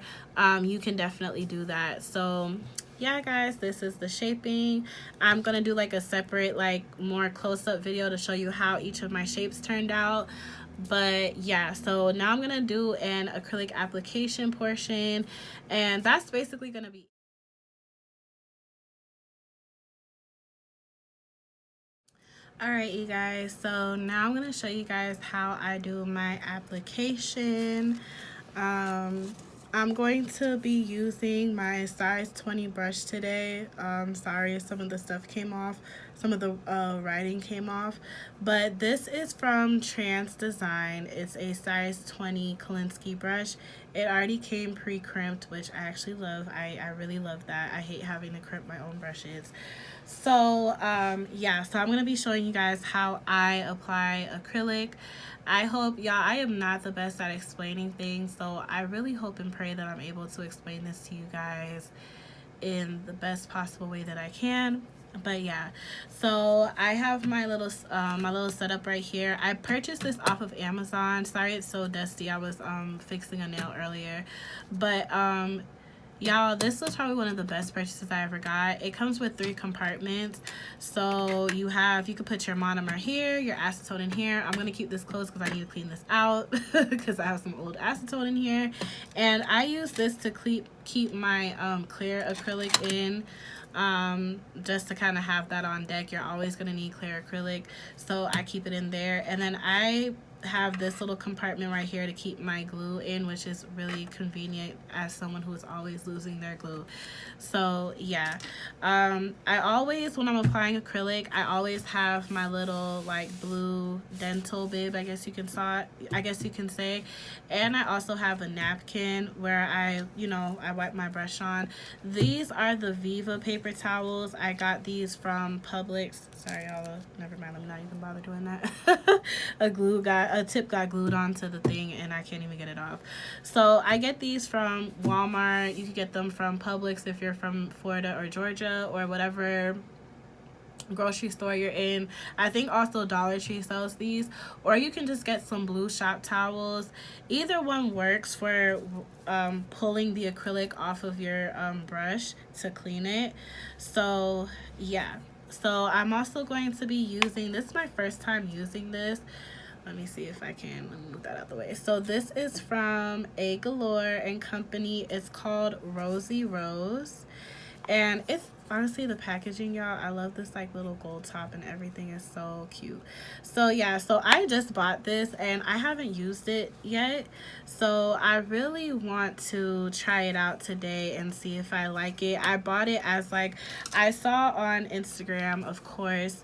you can definitely do that. So yeah guys, this is the shaping. I'm gonna do like a separate like more close-up video to show you how each of my shapes turned out. But yeah, so now I'm gonna do an acrylic application portion, and that's basically gonna be. Alright you guys, so now I'm going to show you guys how I do my application. I'm going to be using my size 20 brush today. Sorry if some of the stuff came off. some of the writing came off. But this is from Trans Design. It's a size 20 Kolinsky brush. It already came pre-crimped, which I actually love. I really love that. I hate having to crimp my own brushes. So yeah, so I'm going to be showing you guys how I apply acrylic. I hope, y'all, I am not the best at explaining things, so I really hope and pray that I'm able to explain this to you guys in the best possible way that I can. But yeah, so I have my little setup right here. I purchased this off of Amazon. Sorry it's so dusty. I was fixing a nail earlier, but y'all, this was probably one of the best purchases I ever got. It comes with 3 compartments. So you could put your monomer here, your acetone in here. I'm gonna keep this closed because I need to clean this out because I have some old acetone in here. And I use this to keep my clear acrylic in, just to kind of have that on deck. You're always gonna need clear acrylic, so I keep it in there. And then I have this little compartment right here to keep my glue in, which is really convenient as someone who's always losing their glue. So yeah, I always, when I'm applying acrylic, I always have my little like blue dental bib, I guess you can say, and I also have a napkin where I wipe my brush on. These are the Viva paper towels. I got these from Publix. Sorry, y'all, never mind, let me not even bother doing that. A tip got glued onto the thing and I can't even get it off. So I get these from Walmart. You can get them from Publix if you're from Florida or Georgia or whatever grocery store you're in. I think also Dollar Tree sells these, or you can just get some blue shop towels. Either one works for pulling the acrylic off of your brush to clean it. So yeah, so I'm also going to be using this. Is my first time using this. Let me see if I can move that out the way. So this is from A Galore and Company. It's called Rosy Rose, and it's honestly the packaging, y'all, I love this like little gold top and everything is so cute. So yeah, so I just bought this and I haven't used it yet, so I really want to try it out today and see if I like it. I bought it as like, I saw on Instagram, of course,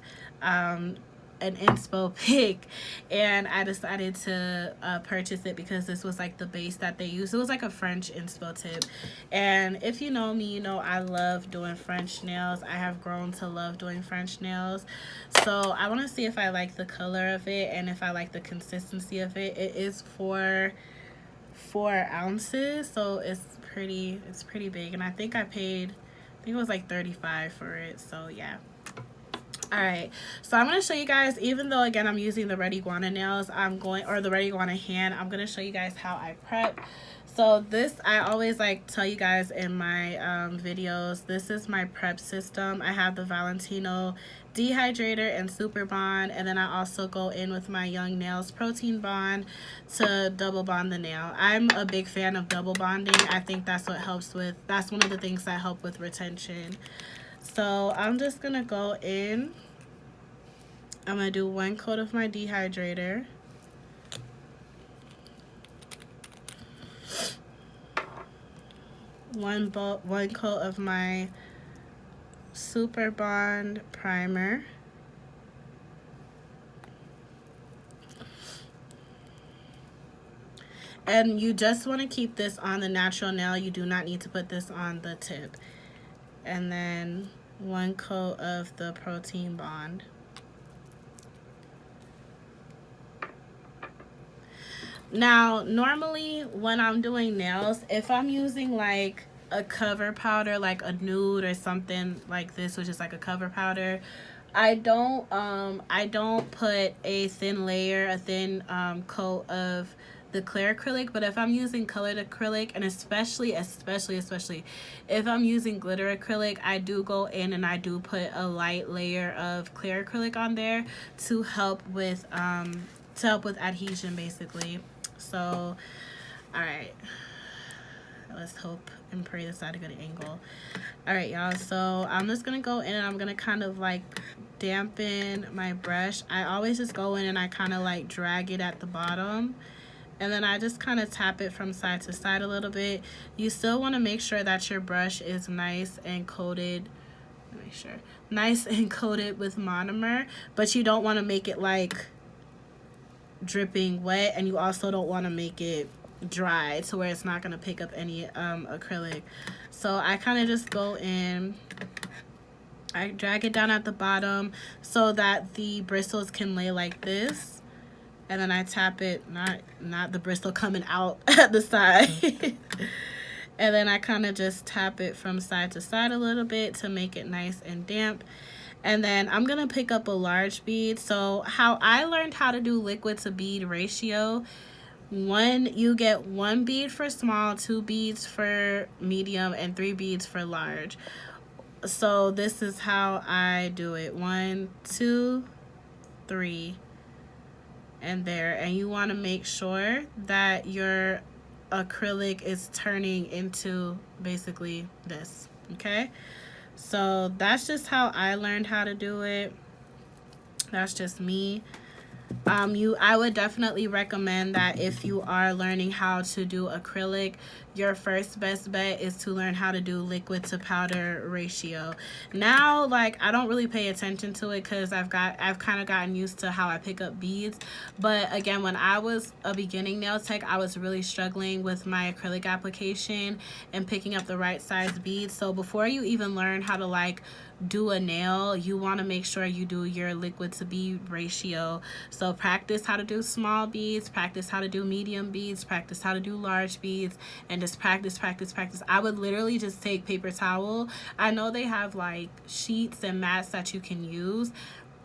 an inspo pic, and I decided to purchase it because this was like the base that they use. It was like a French inspo tip, and if you know me, you know I love doing French nails. I have grown to love doing French nails, so I want to see if I like the color of it and if I like the consistency of it. It is 4 ounces, so it's pretty big, and I think it was like $35 for it. So yeah. Alright, so I'm going to show you guys, even though again I'm using the Red Iguana nails, or the Red Iguana hand, I'm going to show you guys how I prep. So this, I always like tell you guys in my videos, this is my prep system. I have the Valentino dehydrator and super bond, and then I also go in with my Young Nails protein bond to double bond the nail. I'm a big fan of double bonding. I think that's one of the things that help with retention. So I'm just gonna go in. I'm gonna do 1 coat of my dehydrator. One coat of my Super Bond primer. And you just want to keep this on the natural nail. You do not need to put this on the tip. And then 1 coat of the protein bond. Now, normally when I'm doing nails, if I'm using like a cover powder, like a nude or something like this, which is like a cover powder, I don't put a thin coat of the clear acrylic. But if I'm using colored acrylic, and especially if I'm using glitter acrylic, I do go in and I do put a light layer of clear acrylic on there to help with adhesion, basically. So all right, let's hope and pray this at a good angle. All right, y'all, so I'm just gonna go in and I'm gonna kind of like dampen my brush. I always just go in and I kind of like drag it at the bottom, and then I just kind of tap it from side to side a little bit. You still want to make sure that your brush is nice and coated. make sure, nice and coated with monomer, but you don't want to make it like dripping wet, and you also don't want to make it dry to where it's not going to pick up any acrylic. So I kind of just go in, I drag it down at the bottom so that the bristles can lay like this, and then I tap it, not the bristle coming out at the side. And then I kind of just tap it from side to side a little bit to make it nice and damp. And then I'm going to pick up a large bead. So how I learned how to do liquid to bead ratio, you get 1 bead for small, 2 beads for medium, and 3 beads for large. So this is how I do it. 1, 2, 3, and there. And you want to make sure that your acrylic is turning into basically this, okay? So that's just how I learned how to do it. That's just me. I would definitely recommend that if you are learning how to do acrylic, your first best bet is to learn how to do liquid to powder ratio. Now, like, I don't really pay attention to it because I've kind of gotten used to how I pick up beads. But again, when I was a beginning nail tech, I was really struggling with my acrylic application and picking up the right size beads. So before you even learn how to like do a nail, you want to make sure you do your liquid to bead ratio. So practice how to do small beads, practice how to do medium beads, practice how to do large beads, and just practice. I would literally just take paper towel. I know they have like sheets and mats that you can use.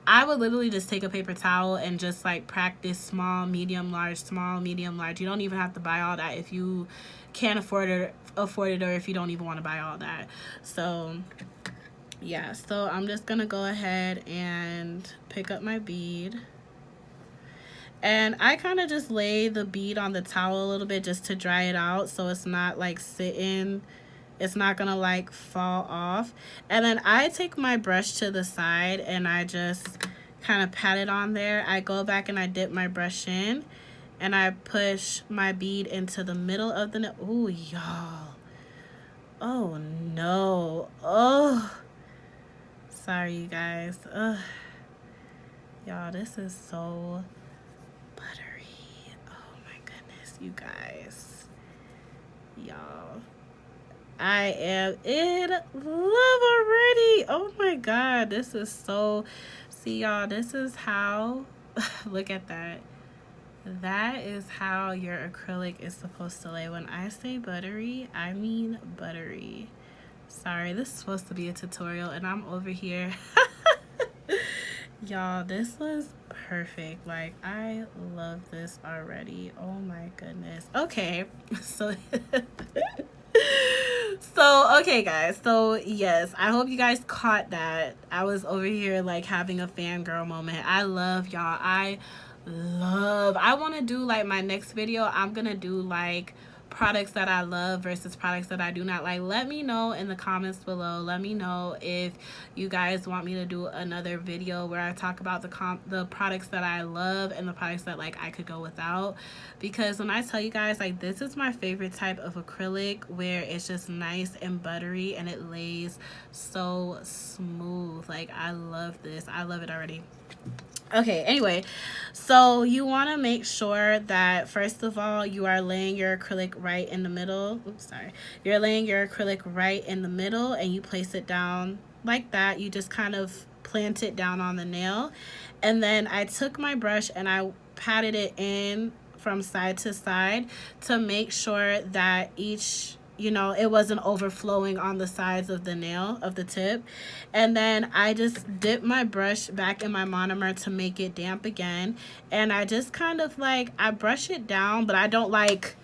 I would literally just take a paper towel and just like practice small, medium, large, small, medium, large. You don't even have to buy all that if you can't afford it, or if you don't even want to buy all that. So yeah, so I'm just gonna go ahead and pick up my bead, and I kind of just lay the bead on the towel a little bit just to dry it out so it's not like sitting, it's not gonna like fall off. And then I take my brush to the side and I just kind of pat it on there. I go back and I dip my brush in and I push my bead into the middle of the nail. Ooh, y'all, oh no, oh, sorry you guys. Ugh. Y'all, this is so buttery. Oh my goodness, you guys. Y'all, I am in love already. Oh my god, this is so, see y'all, this is how, look at that. That is how your acrylic is supposed to lay. When I say buttery, I mean buttery. Sorry, this is supposed to be a tutorial and I'm over here. Y'all, this was perfect. Like, I love this already. Oh my goodness. Okay, so okay guys, so yes, I hope you guys caught that. I was over here like having a fangirl moment. I love y'all. I want to do like my next video, I'm gonna do like products that I love versus products that I do not like. Let me know in the comments below. Let me know if you guys want me to do another video where I talk about the products that I love and the products that like I could go without. Because when I tell you guys, like, this is my favorite type of acrylic, where it's just nice and buttery and it lays so smooth. Like, I love this. I love it already. Okay, anyway, so you want to make sure that first of all you are laying your acrylic right in the middle. Oops, sorry. You're laying your acrylic right in the middle and you place it down like that. You just kind of plant it down on the nail. And then I took my brush and I patted it in from side to side to make sure that each, you know, it wasn't overflowing on the sides of the nail, of the tip. And then I just dip my brush back in my monomer to make it damp again. And I just kind of like, I brush it down, but I don't like,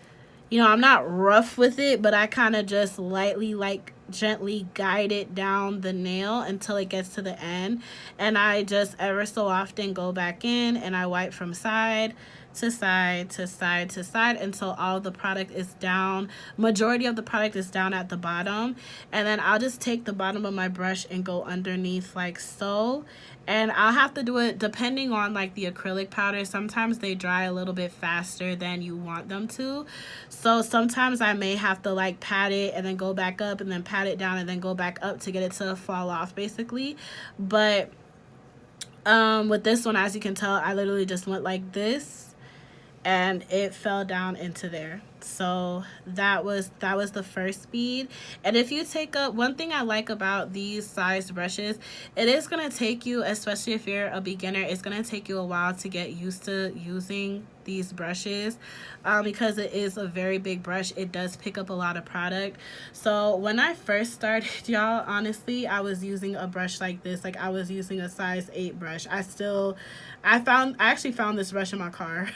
you know, I'm not rough with it, but I kind of just lightly, like, gently guide it down the nail until it gets to the end. And I just ever so often go back in and I wipe from side to side to side to side until all the product is down. Majority of the product is down at the bottom. And then I'll just take the bottom of my brush and go underneath like so. And I'll have to do it depending on like the acrylic powder. Sometimes they dry a little bit faster than you want them to. So sometimes I may have to like pat it and then go back up and then pat it down and then go back up to get it to fall off basically. But with this one, as you can tell, I literally just went like this and it fell down into there. So that was the first bead. And if you take up, one thing I like about these sized brushes, it is going to take you, especially if you're a beginner, it's going to take you a while to get used to using these brushes because it is a very big brush. It does pick up a lot of product. So when I first started, y'all, honestly, I was using a brush like this. Like I was using a size 8 brush. I actually found this brush in my car.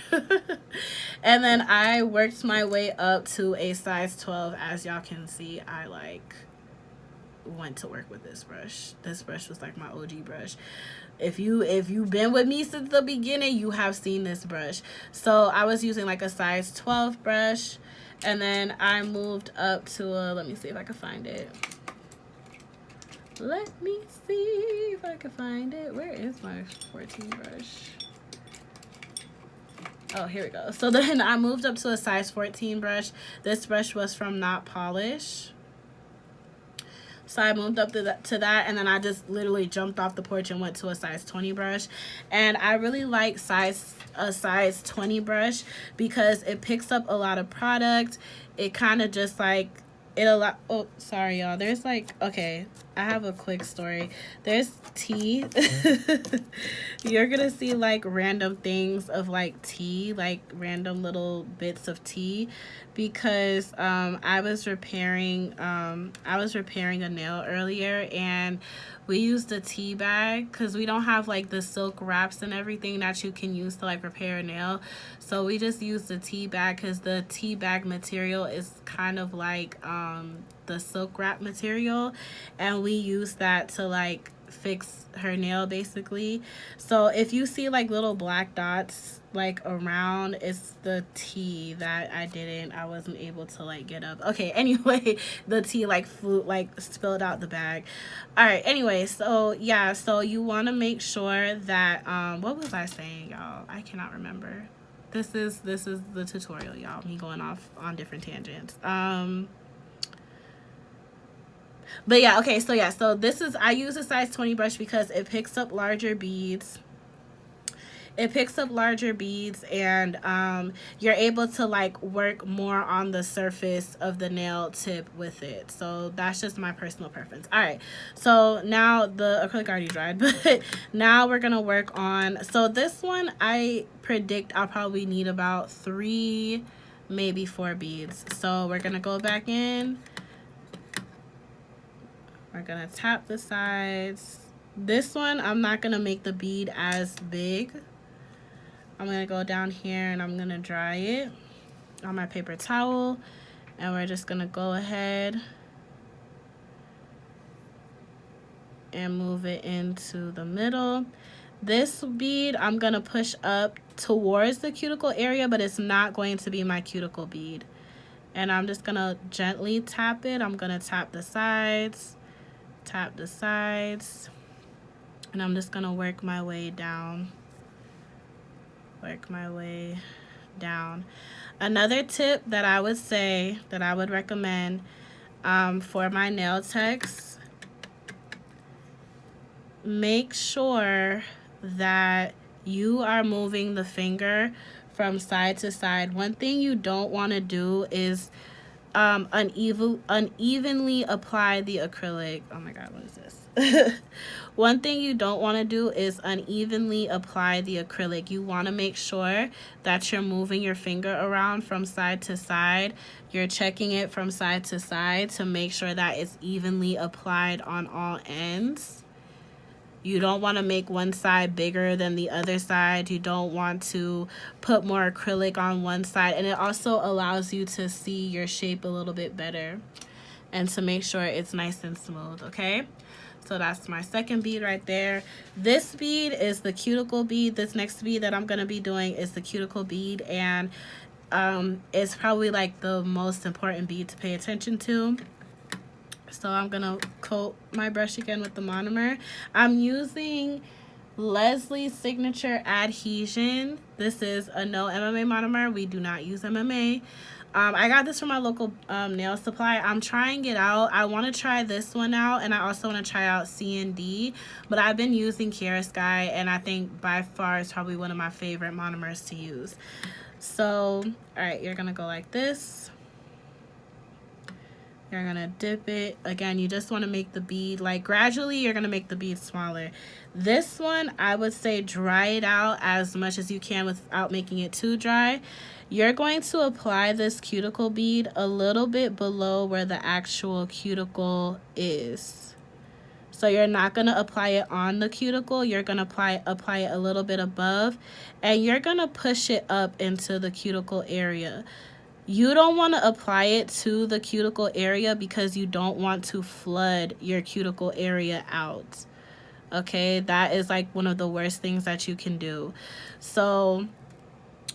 And then I worked my way up to a size 12. As y'all can see, I like went to work with this brush. This brush was like my OG brush. If you've been with me since the beginning, you have seen this brush. So I was using like a size 12 brush, and then I moved up to a, let me see if I can find it. Let me see if I can find it. Where is my 14 brush? Oh, here we go. So then I moved up to a size 14 brush. This brush was from Not Polish. So I moved up to that, and then I just literally jumped off the porch and went to a size 20 brush. And I really like a size 20 brush because it picks up a lot of product. It kind of just like, oh, sorry, y'all. There's like, okay, I have a quick story. There's tea. You're gonna see like random things of like tea, like random little bits of tea, because I was repairing a nail earlier, and we used a tea bag because we don't have like the silk wraps and everything that you can use to like repair a nail. So we just used the tea bag because the tea bag material is kind of like the silk wrap material, and we use that to like fix her nail basically. So if you see like little black dots like around, it's the tea that I wasn't able to like get up. Okay, anyway, the tea like spilled out the bag. All right, anyway, so yeah, so you want to make sure that what was I saying, y'all? I cannot remember. This is the tutorial, y'all, me going off on different tangents. But yeah, okay, so yeah, so I use a size 20 brush because it picks up larger beads. It picks up larger beads, and you're able to like work more on the surface of the nail tip with it. So that's just my personal preference. All right, so now the acrylic already dried, but now we're gonna work on, so this one I predict I'll probably need about 3, maybe 4 beads. So we're gonna go back in. We're gonna tap the sides. This one, I'm not gonna make the bead as big. I'm gonna go down here and I'm gonna dry it on my paper towel. And we're just gonna go ahead and move it into the middle. This bead, I'm gonna push up towards the cuticle area, but it's not going to be my cuticle bead. And I'm just gonna gently tap it. I'm gonna tap the sides. Tap the sides, and I'm just gonna work my way down. Another tip that I would say, that I would recommend for my nail techs, make sure that you are moving the finger from side to side. One thing you don't want to do is unevenly apply the acrylic. Oh my god, what is this? One thing you don't want to do is unevenly apply the acrylic. You want to make sure that you're moving your finger around from side to side. You're checking it from side to side to make sure that it's evenly applied on all ends. You don't want to make one side bigger than the other side. You don't want to put more acrylic on one side. And it also allows you to see your shape a little bit better and to make sure it's nice and smooth, okay? So that's my second bead right there. This bead is the cuticle bead. This next bead that I'm going to be doing is the cuticle bead, and it's probably like the most important bead to pay attention to. So I'm going to coat my brush again with the monomer. I'm using Leslie's Signature Adhesion. This is a no MMA monomer. We do not use MMA. I got this from my local nail supply. I'm trying it out. I want to try this one out, and I also want to try out C&D, but I've been using Kiara Sky, and I think by far it's probably one of my favorite monomers to use. So, all right, you're going to go like this. You're going to dip it. Again, you just want to make the bead, like gradually you're going to make the bead smaller. This one, I would say dry it out as much as you can without making it too dry. You're going to apply this cuticle bead a little bit below where the actual cuticle is. So you're not going to apply it on the cuticle. You're going to apply it a little bit above, and you're going to push it up into the cuticle area. You don't want to apply it to the cuticle area because you don't want to flood your cuticle area out. Okay, that is like one of the worst things that you can do. So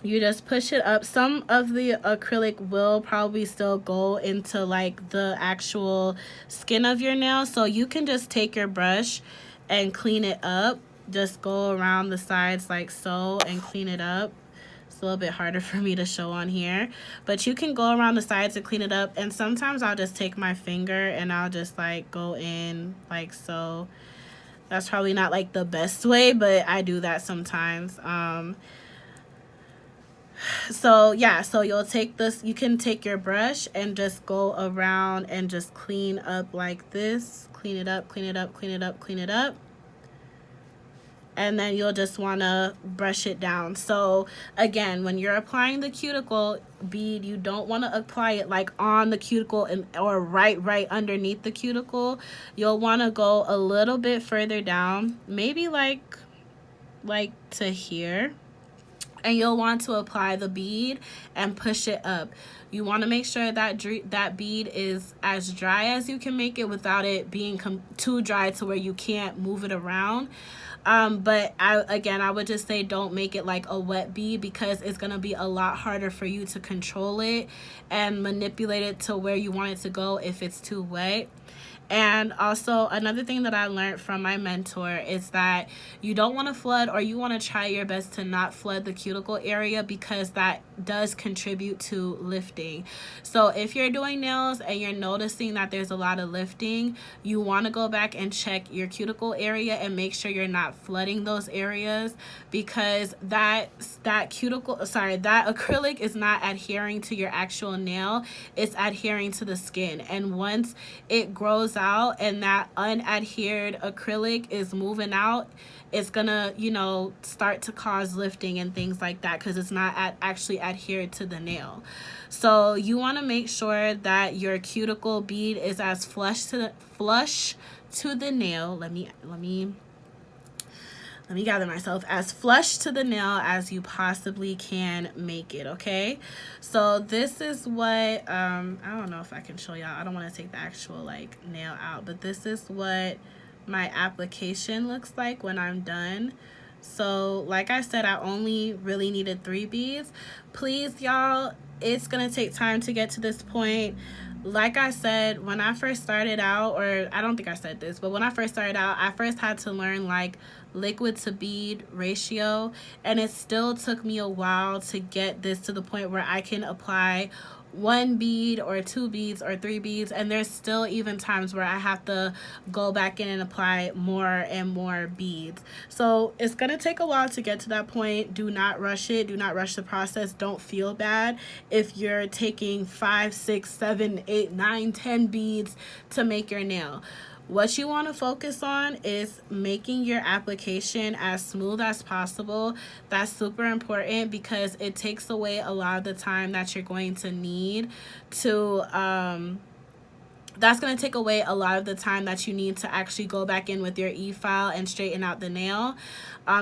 you just push it up. Some of the acrylic will probably still go into like the actual skin of your nail. So you can just take your brush and clean it up. Just go around the sides like so and clean it up. It's a little bit harder for me to show on here, but you can go around the sides and clean it up. And sometimes I'll just take my finger and I'll just like go in like so. That's probably not like the best way, but I do that sometimes. So yeah, so you'll take this, you can take your brush and just go around and just clean up like this. Clean it up, clean it up, clean it up, clean it up. And then you'll just want to brush it down. So again, when you're applying the cuticle bead, you don't want to apply it like on the cuticle and or right underneath the cuticle. You'll want to go a little bit further down, maybe like to here. And you'll want to apply the bead and push it up. You want to make sure that that bead is as dry as you can make it without it being too dry to where you can't move it around. But I would just say don't make it like a wet bead because it's going to be a lot harder for you to control it and manipulate it to where you want it to go if it's too wet. And also another thing that I learned from my mentor is that you don't want to flood, or you want to try your best to not flood the cuticle area because that does contribute to lifting. So if you're doing nails and you're noticing that there's a lot of lifting, you want to go back and check your cuticle area and make sure you're not flooding those areas, because that acrylic is not adhering to your actual nail, it's adhering to the skin. And once it grows out and that unadhered acrylic is moving out, it's gonna, you know, start to cause lifting and things like that because it's not actually adhered to the nail. So you want to make sure that your cuticle bead is as flush to the nail. Let me gather myself. As flush to the nail as you possibly can make it, okay? So this is what, I don't know if I can show y'all. I don't want to take the actual, like, nail out. But this is what my application looks like when I'm done. So, like I said, I only really needed 3 beads. Please, y'all, it's going to take time to get to this point. Like I said, when I first started out, or I don't think I said this, but when I first started out, I first had to learn like liquid to bead ratio, and it still took me a while to get this to the point where I can apply 1 bead or 2 beads or 3 beads, and there's still even times where I have to go back in and apply more and more beads. So it's gonna take a while to get to that point. Do not rush it. Do not rush the process. Don't feel bad if you're taking 5, 6, 7, 8, 9, 10 beads to make your nail. What you want to focus on is making your application as smooth as possible. That's super important because it takes away a lot of the time that you're going to need to that's going to take away a lot of the time that you need to actually go back in with your e-file and straighten out the nail,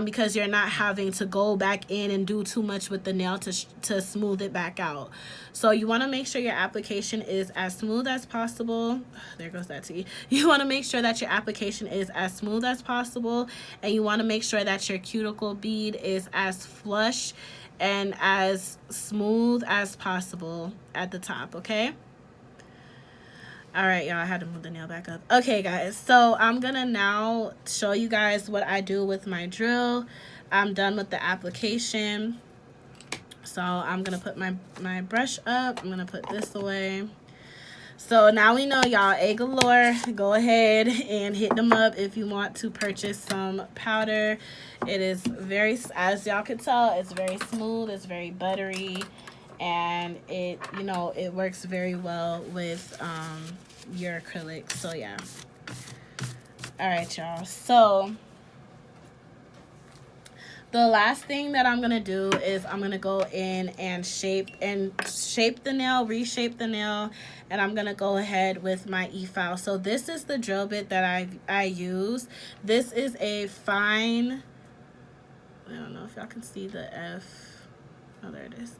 because you're not having to go back in and do too much with the nail to smooth it back out. So you want to make sure your application is as smooth as possible. There goes that T. You want to make sure that your application is as smooth as possible, and you want to make sure that your cuticle bead is as flush and as smooth as possible at the top, okay? All right, y'all, I had to move the nail back up. Okay, guys, so I'm gonna now show you guys what I do with my drill. I'm done with the application. So I'm gonna put my brush up. I'm gonna put this away. So now we know, y'all, egg galore. Go ahead and hit them up if you want to purchase some powder. It is very, as y'all can tell, it's very smooth, it's very buttery, and it, you know, it works very well with your acrylic. So yeah. All right, y'all, so the last thing that I'm gonna do is I'm gonna go in and shape the nail, reshape the nail, and I'm gonna go ahead with my e-file. So this is the drill bit that I use. This is a fine, I don't know if y'all can see the F. Oh, there it is.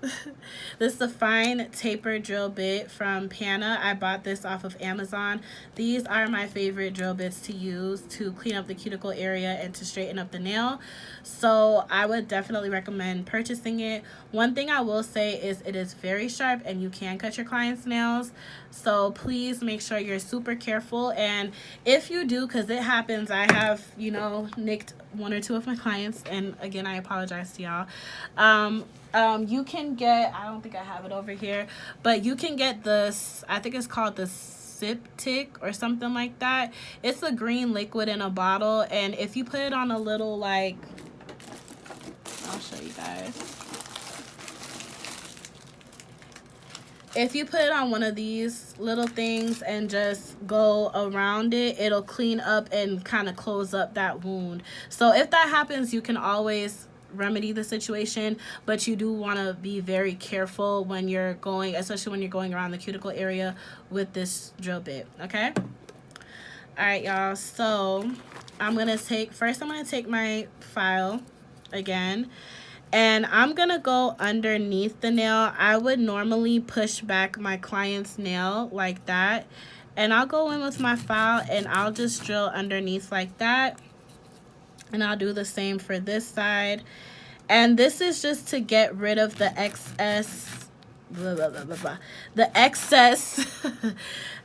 This is a fine taper drill bit from Pana. I bought this off of Amazon. These are my favorite drill bits to use to clean up the cuticle area and to straighten up the nail. So I would definitely recommend purchasing it. One thing I will say is it is very sharp and you can cut your client's nails. So please make sure you're super careful. And if you do, because it happens, I have, you know, nicked one or two of my clients. And again, I apologize to y'all. You can get, I don't think I have it over here, but you can get this, I think it's called the Tik or something like that. It's a green liquid in a bottle, and if you put it on a little, like, I'll show you guys. If you put it on one of these little things and just go around it, it'll clean up and kind of close up that wound. So if that happens, you can always remedy the situation, but you do want to be very careful when you're going, especially when you're going around the cuticle area with this drill bit, okay? All right, y'all, so I'm gonna take my file again, and I'm gonna go underneath the nail. I would normally push back my client's nail like that, and I'll go in with my file and I'll just drill underneath like that. And I'll do the same for this side. And this is just to get rid of the excess, the excess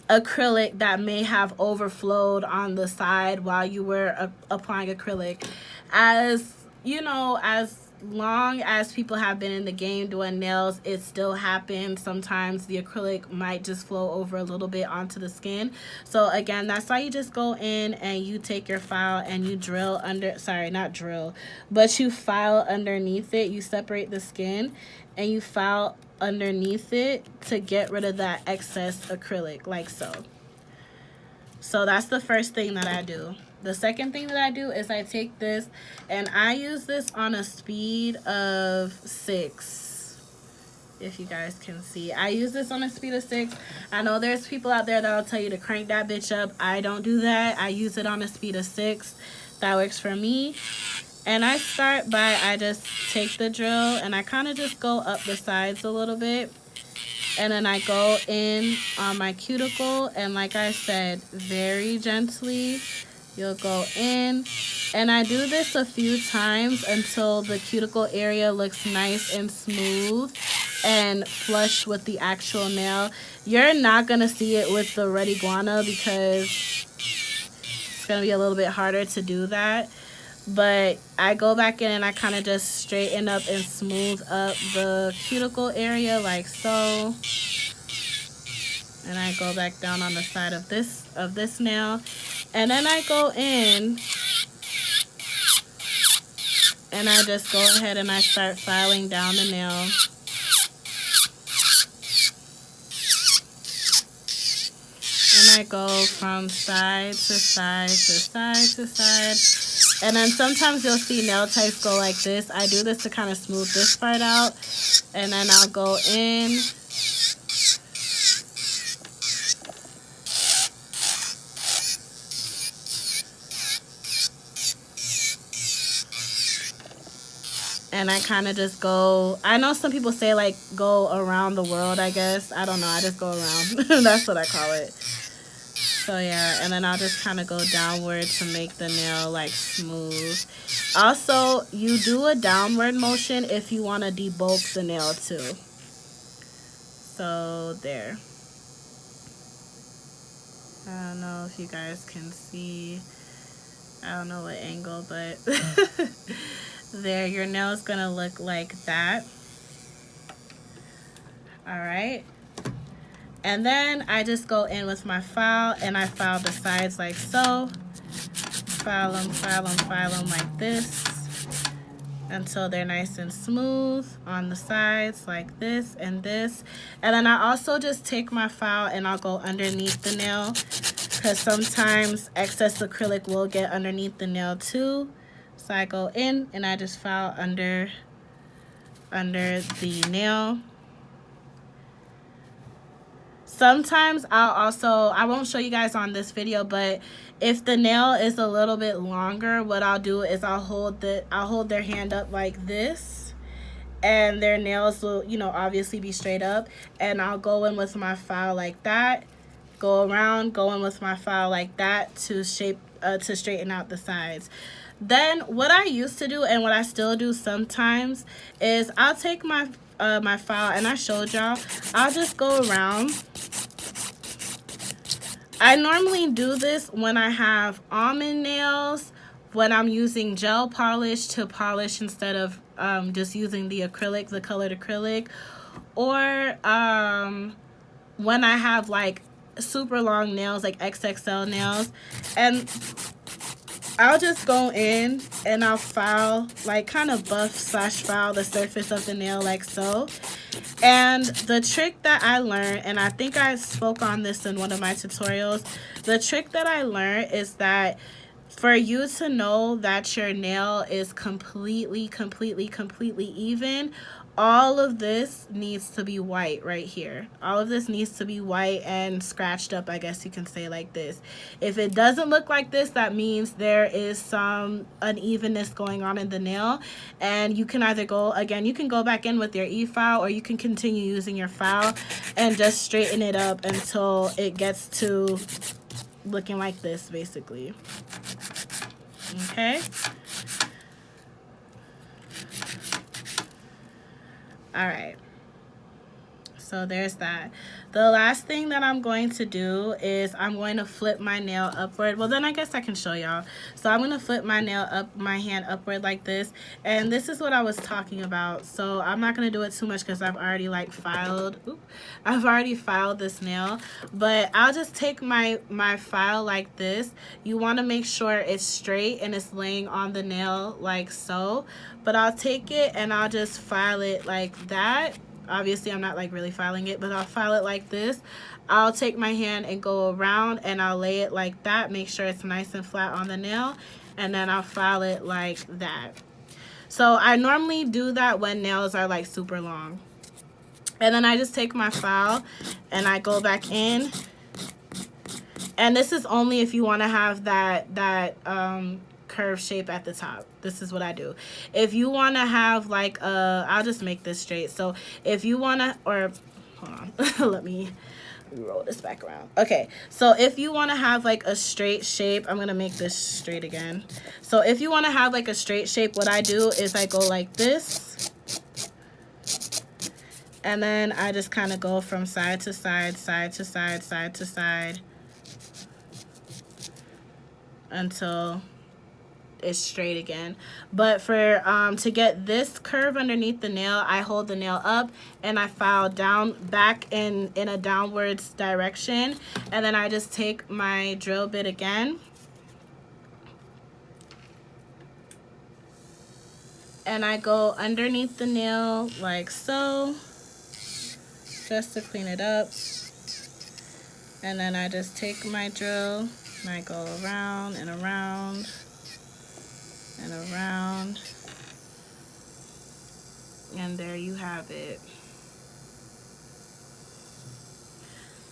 acrylic that may have overflowed on the side while you were applying acrylic. As you know, as long as people have been in the game doing nails, it still happens. Sometimes the acrylic might just flow over a little bit onto the skin. So again, that's why you just go in and you take your file and you drill under, sorry, not drill, but you file underneath it. You separate the skin and you file underneath it to get rid of that excess acrylic, like so. So that's the first thing that I do. The second thing that I do is I take this and I use this on a speed of 6. If you guys can see, I use this on a speed of 6. I know there's people out there that'll tell you to crank that bitch up. I don't do that. I use it on a speed of 6. That works for me. And I start by, I just take the drill and I kind of just go up the sides a little bit. And then I go in on my cuticle, and like I said, very gently, you'll go in. And I do this a few times until the cuticle area looks nice and smooth and flush with the actual nail. You're not going to see it with the red iguana because it's going to be a little bit harder to do that. But I go back in and I kind of just straighten up and smooth up the cuticle area like so. And I go back down on the side of this nail. And then I go in and I just go ahead and I start filing down the nail. And I go from side to side to side to side. And then sometimes you'll see nail types go like this. I do this to kind of smooth this part out. And then I'll go in. And I kind of just go, I know some people say like go around the world, I guess. I don't know, I just go around. That's what I call it. So yeah, and then I'll just kind of go downward to make the nail like smooth. Also, you do a downward motion if you want to debulk the nail too. So there. I don't know if you guys can see. I don't know what angle, but there, your nail is gonna look like that. All right. And then I just go in with my file and I file the sides like so. File them like this until they're nice and smooth on the sides like this and this. And then I also just take my file and I'll go underneath the nail, because sometimes excess acrylic will get underneath the nail too. So I go in and I just file under the nail. Sometimes I won't show you guys on this video, but if the nail is a little bit longer, what I'll do is I'll hold their hand up like this, and their nails will, you know, obviously be straight up, and I'll go in with my file like that, go around, go in with my file like that to straighten out the sides. Then what I used to do, and what I still do sometimes, is I'll take my my file, and I showed y'all, I'll just go around. I normally do this when I have almond nails, when I'm using gel polish to polish instead of just using the acrylic, the colored acrylic, or when I have like super long nails, like XXL nails, and I'll just go in and I'll file, like kind of buff / file the surface of the nail like so. And the trick that I learned, and I think I spoke on this in one of my tutorials, the trick that I learned is that for you to know that your nail is completely even, all of this needs to be white right here. All of this needs to be white and scratched up, I guess you can say, like this. If it doesn't look like this, that means there is some unevenness going on in the nail, and you can either go, again, you can go back in with your e-file, or you can continue using your file and just straighten it up until it gets to looking like this, basically. Okay. All right, so there's that. The last thing that I'm going to do is I'm going to flip my nail upward. Well, then I guess I can show y'all. So I'm going to flip my nail up, my hand upward like this, and this is what I was talking about. So I'm not going to do it too much because I've already like filed. I've already filed this nail, but I'll just take my file like this. You want to make sure it's straight and it's laying on the nail like so, but I'll take it and I'll just file it like that. Obviously, I'm not like really filing it, but I'll file it like this. I'll take my hand and go around and I'll lay it like that. Make sure it's nice and flat on the nail. And then I'll file it like that. So I normally do that when nails are like super long. And then I just take my file and I go back in. And this is only if you want to have that curve shape at the top. This is what I do. If you want to have like I'll just make this straight. So if you want to, or hold on, let me roll this back around. Okay, so if you want to have like a straight shape, I'm gonna make this straight again. So if you want to have like a straight shape, what I do is I go like this, and then I just kind of go from side to side, side to side, side to side, until it's straight again. But for to get this curve underneath the nail, I hold the nail up and I file down back in a downwards direction, and then I just take my drill bit again and I go underneath the nail like so, just to clean it up. And then I just take my drill and I go around and around and around, and there you have it.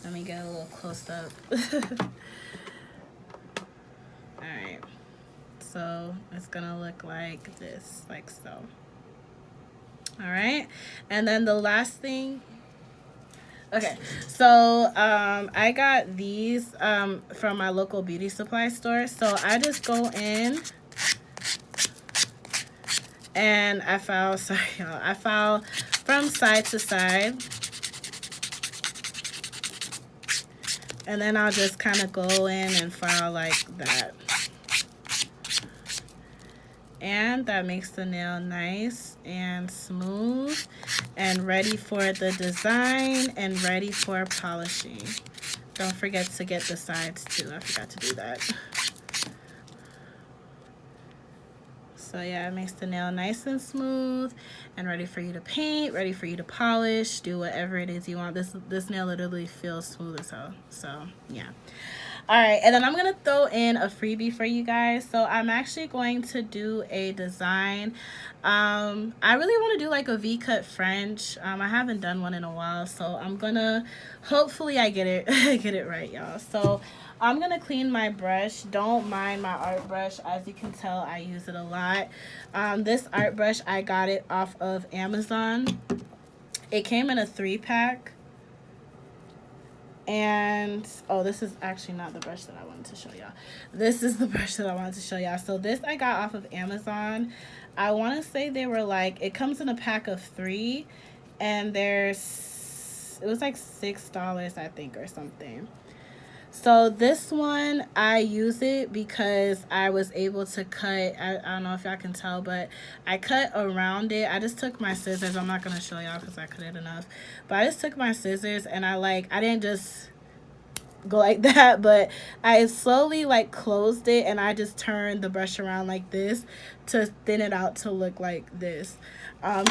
Let me get a little close up. Alright, so it's gonna look like this, like so. All right, and then the last thing. Okay, so I got these from my local beauty supply store. So I just go in and I file, sorry y'all, I file from side to side. And then I'll just kind of go in and file like that. And that makes the nail nice and smooth and ready for the design and ready for polishing. Don't forget to get the sides too. I forgot to do that. So yeah, it makes the nail nice and smooth and ready for you to paint, ready for you to polish, do whatever it is you want. This nail literally feels smooth as hell. So yeah. All right, and then I'm gonna throw in a freebie for you guys. So I'm actually going to do a design. I really want to do like a V-cut French. I haven't done one in a while, so I'm gonna, hopefully I get it get it right, y'all. So I'm gonna clean my brush. Don't mind my art brush. As you can tell, I use it a lot. This art brush, I got it off of Amazon. It came in a 3-pack. And oh, this is actually not the brush that I wanted to show y'all. This is the brush that I wanted to show y'all. So this I got off of Amazon. I want to say they were like, it comes in a pack of 3, and it was like $6, I think, or something. So this one, I use it because I was able to cut, I don't know if y'all can tell, but I cut around it. I just took my scissors. I'm not going to show y'all because I cut it enough. But I just took my scissors and I didn't just go like that, but I slowly like closed it and I just turned the brush around like this to thin it out to look like this.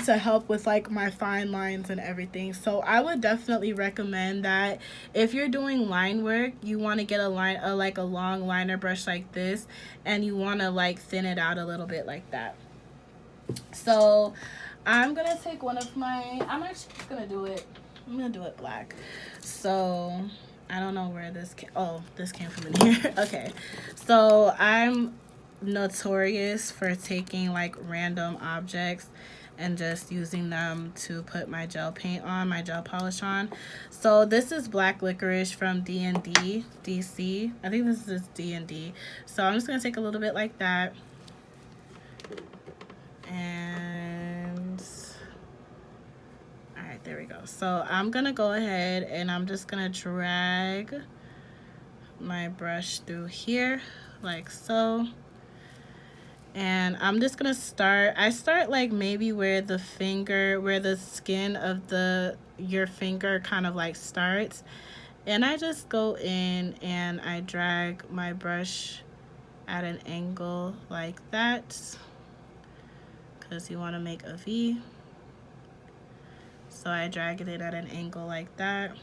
To help with like my fine lines and everything. So I would definitely recommend that if you're doing line work, you want to get a long liner brush like this, and you want to like thin it out a little bit like that. So I'm gonna take one of my, I'm actually just gonna do it, I'm gonna do it black. So I don't know where this came, oh, this came from in here. Okay, so I'm notorious for taking like random objects and just using them to put my gel paint on, my gel polish on. So this is black licorice from D&D, DC. I think this is D&D. So I'm just gonna take a little bit like that. And, all right, there we go. So I'm gonna go ahead and I'm just gonna drag my brush through here, like so. And I'm just gonna start, I start like maybe where the skin of your finger kind of like starts. And I just go in and I drag my brush at an angle like that, because you want to make a V. So I drag it in at an angle like that.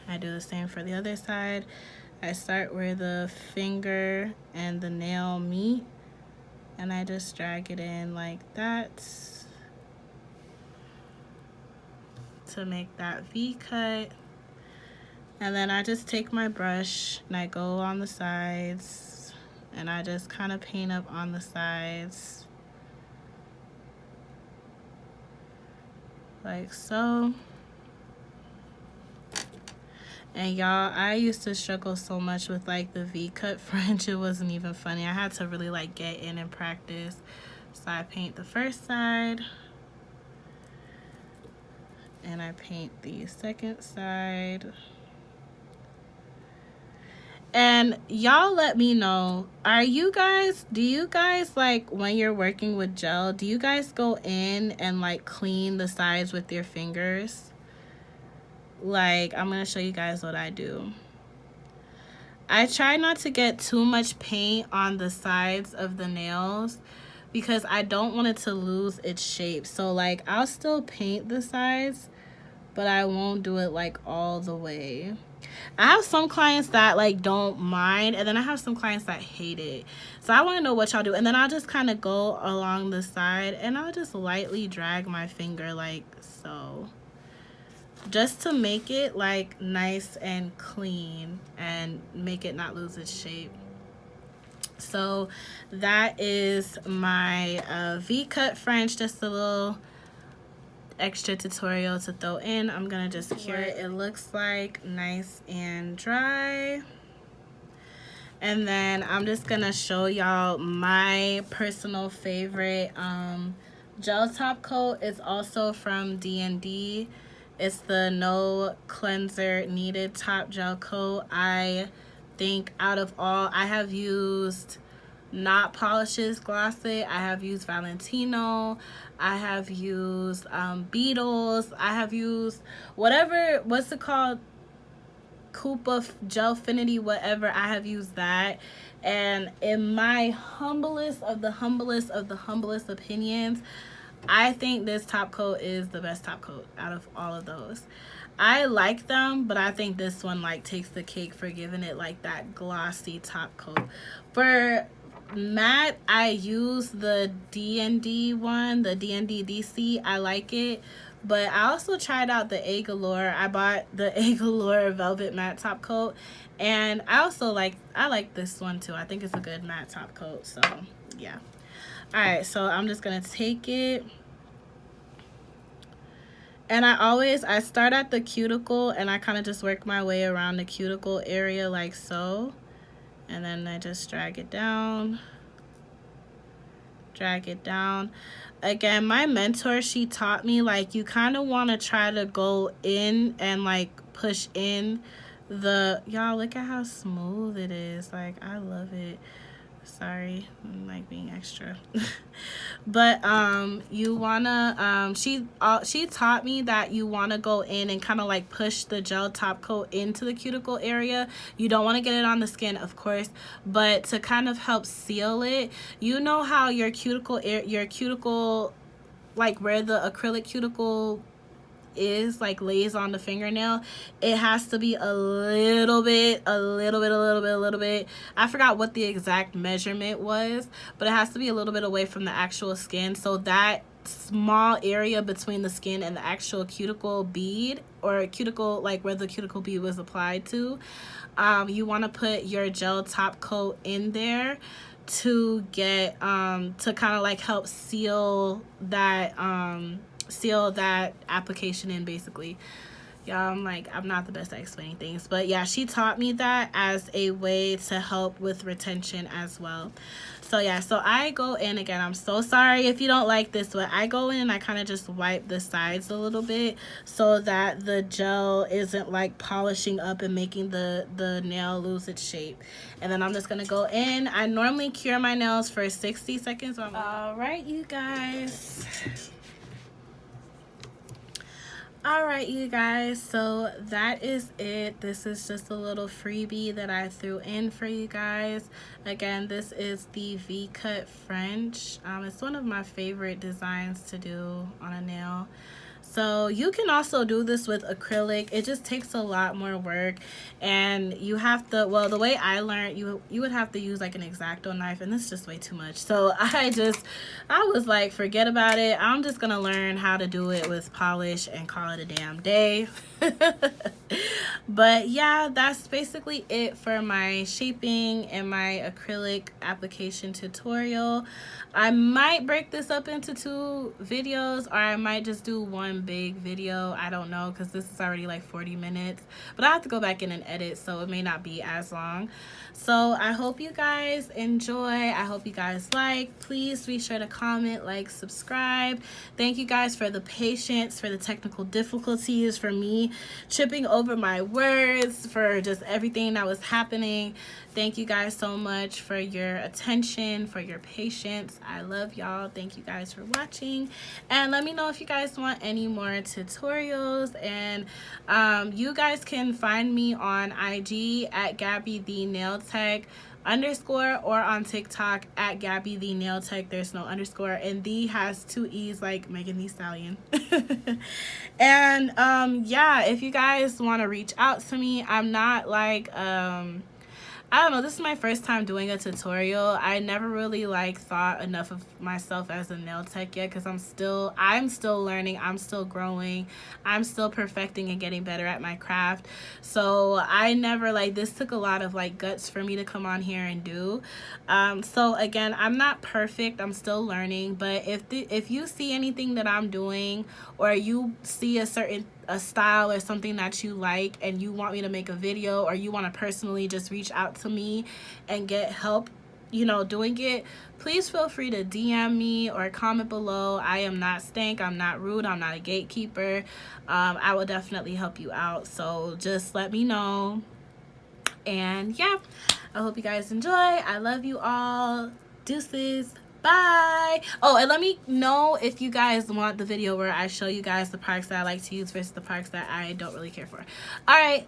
I do the same for the other side. I start where the finger and the nail meet, and I just drag it in like that to make that V cut. And then I just take my brush and I go on the sides and I just kind of paint up on the sides like so. And y'all, I used to struggle so much with like the V-cut French, it wasn't even funny. I had to really like get in and practice. So I paint the first side and I paint the second side. And y'all let me know, do you guys like, when you're working with gel, do you guys go in and like clean the sides with your fingers? Like, I'm gonna show you guys what I do. I try not to get too much paint on the sides of the nails because I don't want it to lose its shape. So like, I'll still paint the sides, but I won't do it like all the way. I have some clients that like don't mind, and then I have some clients that hate it. So I want to know what y'all do. And then I'll just kind of go along the side and I'll just lightly drag my finger like so, just to make it like nice and clean and make it not lose its shape. So that is my V-cut French, just a little extra tutorial to throw in. I'm gonna just cure it. It looks like nice and dry. And then I'm just gonna show y'all my personal favorite gel top coat. It's also from D&D. It's the No Cleanser Needed Top Gel Coat. I think out of all, I have used Not Polish's Glossy, I have used Valentino, I have used Beetles, I have used what's it called, Koopa Gelfinity, whatever. I have used that, and in my humblest of the humblest opinions, I think this top coat is the best top coat out of all of those. I like them, but I think this one like takes the cake for giving it like that glossy top coat. For matte, I use the D&D one, the D&D DC. I like it, but I also tried out the A Galore. I bought the A Galore Velvet Matte Top Coat, and I like this one too. I think it's a good matte top coat, so yeah. Alright, so I'm just gonna take it, and I start at the cuticle, and I kind of just work my way around the cuticle area like so, and then I just drag it down. Again, my mentor, she taught me like you kind of want to try to go in and like push in the, y'all look at how smooth it is. Like, I love it. Sorry, I'm like being extra. But you wanna she taught me that you want to go in and kind of like push the gel top coat into the cuticle area. You don't want to get it on the skin, of course, but to kind of help seal it. You know how your cuticle like where the acrylic cuticle is, like lays on the fingernail, it has to be a little bit. I forgot what the exact measurement was, but it has to be a little bit away from the actual skin, so that small area between the skin and the actual cuticle bead, or cuticle, like where the cuticle bead was applied to, you want to put your gel top coat in there to get to kind of like help seal that application in, basically. Y'all, I'm not the best at explaining things, but yeah, she taught me that as a way to help with retention as well. So yeah, so I go in again. I'm so sorry if you don't like this, but I go in and I kind of just wipe the sides a little bit so that the gel isn't like polishing up and making the nail lose its shape. And then I'm just gonna go in. I normally cure my nails for 60 seconds. All right, you guys. Alright, you guys, so that is it. This is just a little freebie that I threw in for you guys. Again, this is the V-cut French. It's one of my favorite designs to do on a nail. So you can also do this with acrylic. It just takes a lot more work, and you have to, well, the way I learned, you would have to use like an X-Acto knife, and it's just way too much. So I was like, forget about it. I'm just gonna learn how to do it with polish and call it a damn day. But yeah, that's basically it for my shaping and my acrylic application tutorial. I might break this up into 2 videos, or I might just do one big video. I don't know, because this is already like 40 minutes, but I have to go back in and edit, so it may not be as long. So I hope you guys enjoy. I hope you guys like. Please be sure to comment, like, subscribe. Thank you guys for the patience, for the technical difficulties, for me tripping over my words, for just everything that was happening. Thank you guys so much for your attention, for your patience. I love y'all. Thank you guys for watching, and let me know if you guys want any more tutorials. And you guys can find me on IG at gabbytheenailtech _, or on TikTok at gabbytheenailtech. There's no underscore, and the has 2 E's like Megan Thee Stallion. And yeah, if you guys want to reach out to me, I'm not like I don't know, this is my first time doing a tutorial. I never really like thought enough of myself as a nail tech yet, because I'm still learning, I'm still growing, I'm still perfecting and getting better at my craft. So I never, like, this took a lot of like guts for me to come on here and do. So again, I'm not perfect, I'm still learning, but if you see anything that I'm doing, or you see a style or something that you like and you want me to make a video, or you want to personally just reach out to me and get help, you know, doing it, please feel free to DM me or comment below. I am not stank, I'm not rude, I'm not a gatekeeper. I will definitely help you out, so just let me know. And yeah, I hope you guys enjoy. I love you all. Deuces. Bye. Oh, and let me know if you guys want the video where I show you guys the products that I like to use versus the products that I don't really care for. All right,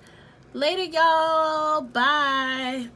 later y'all. Bye.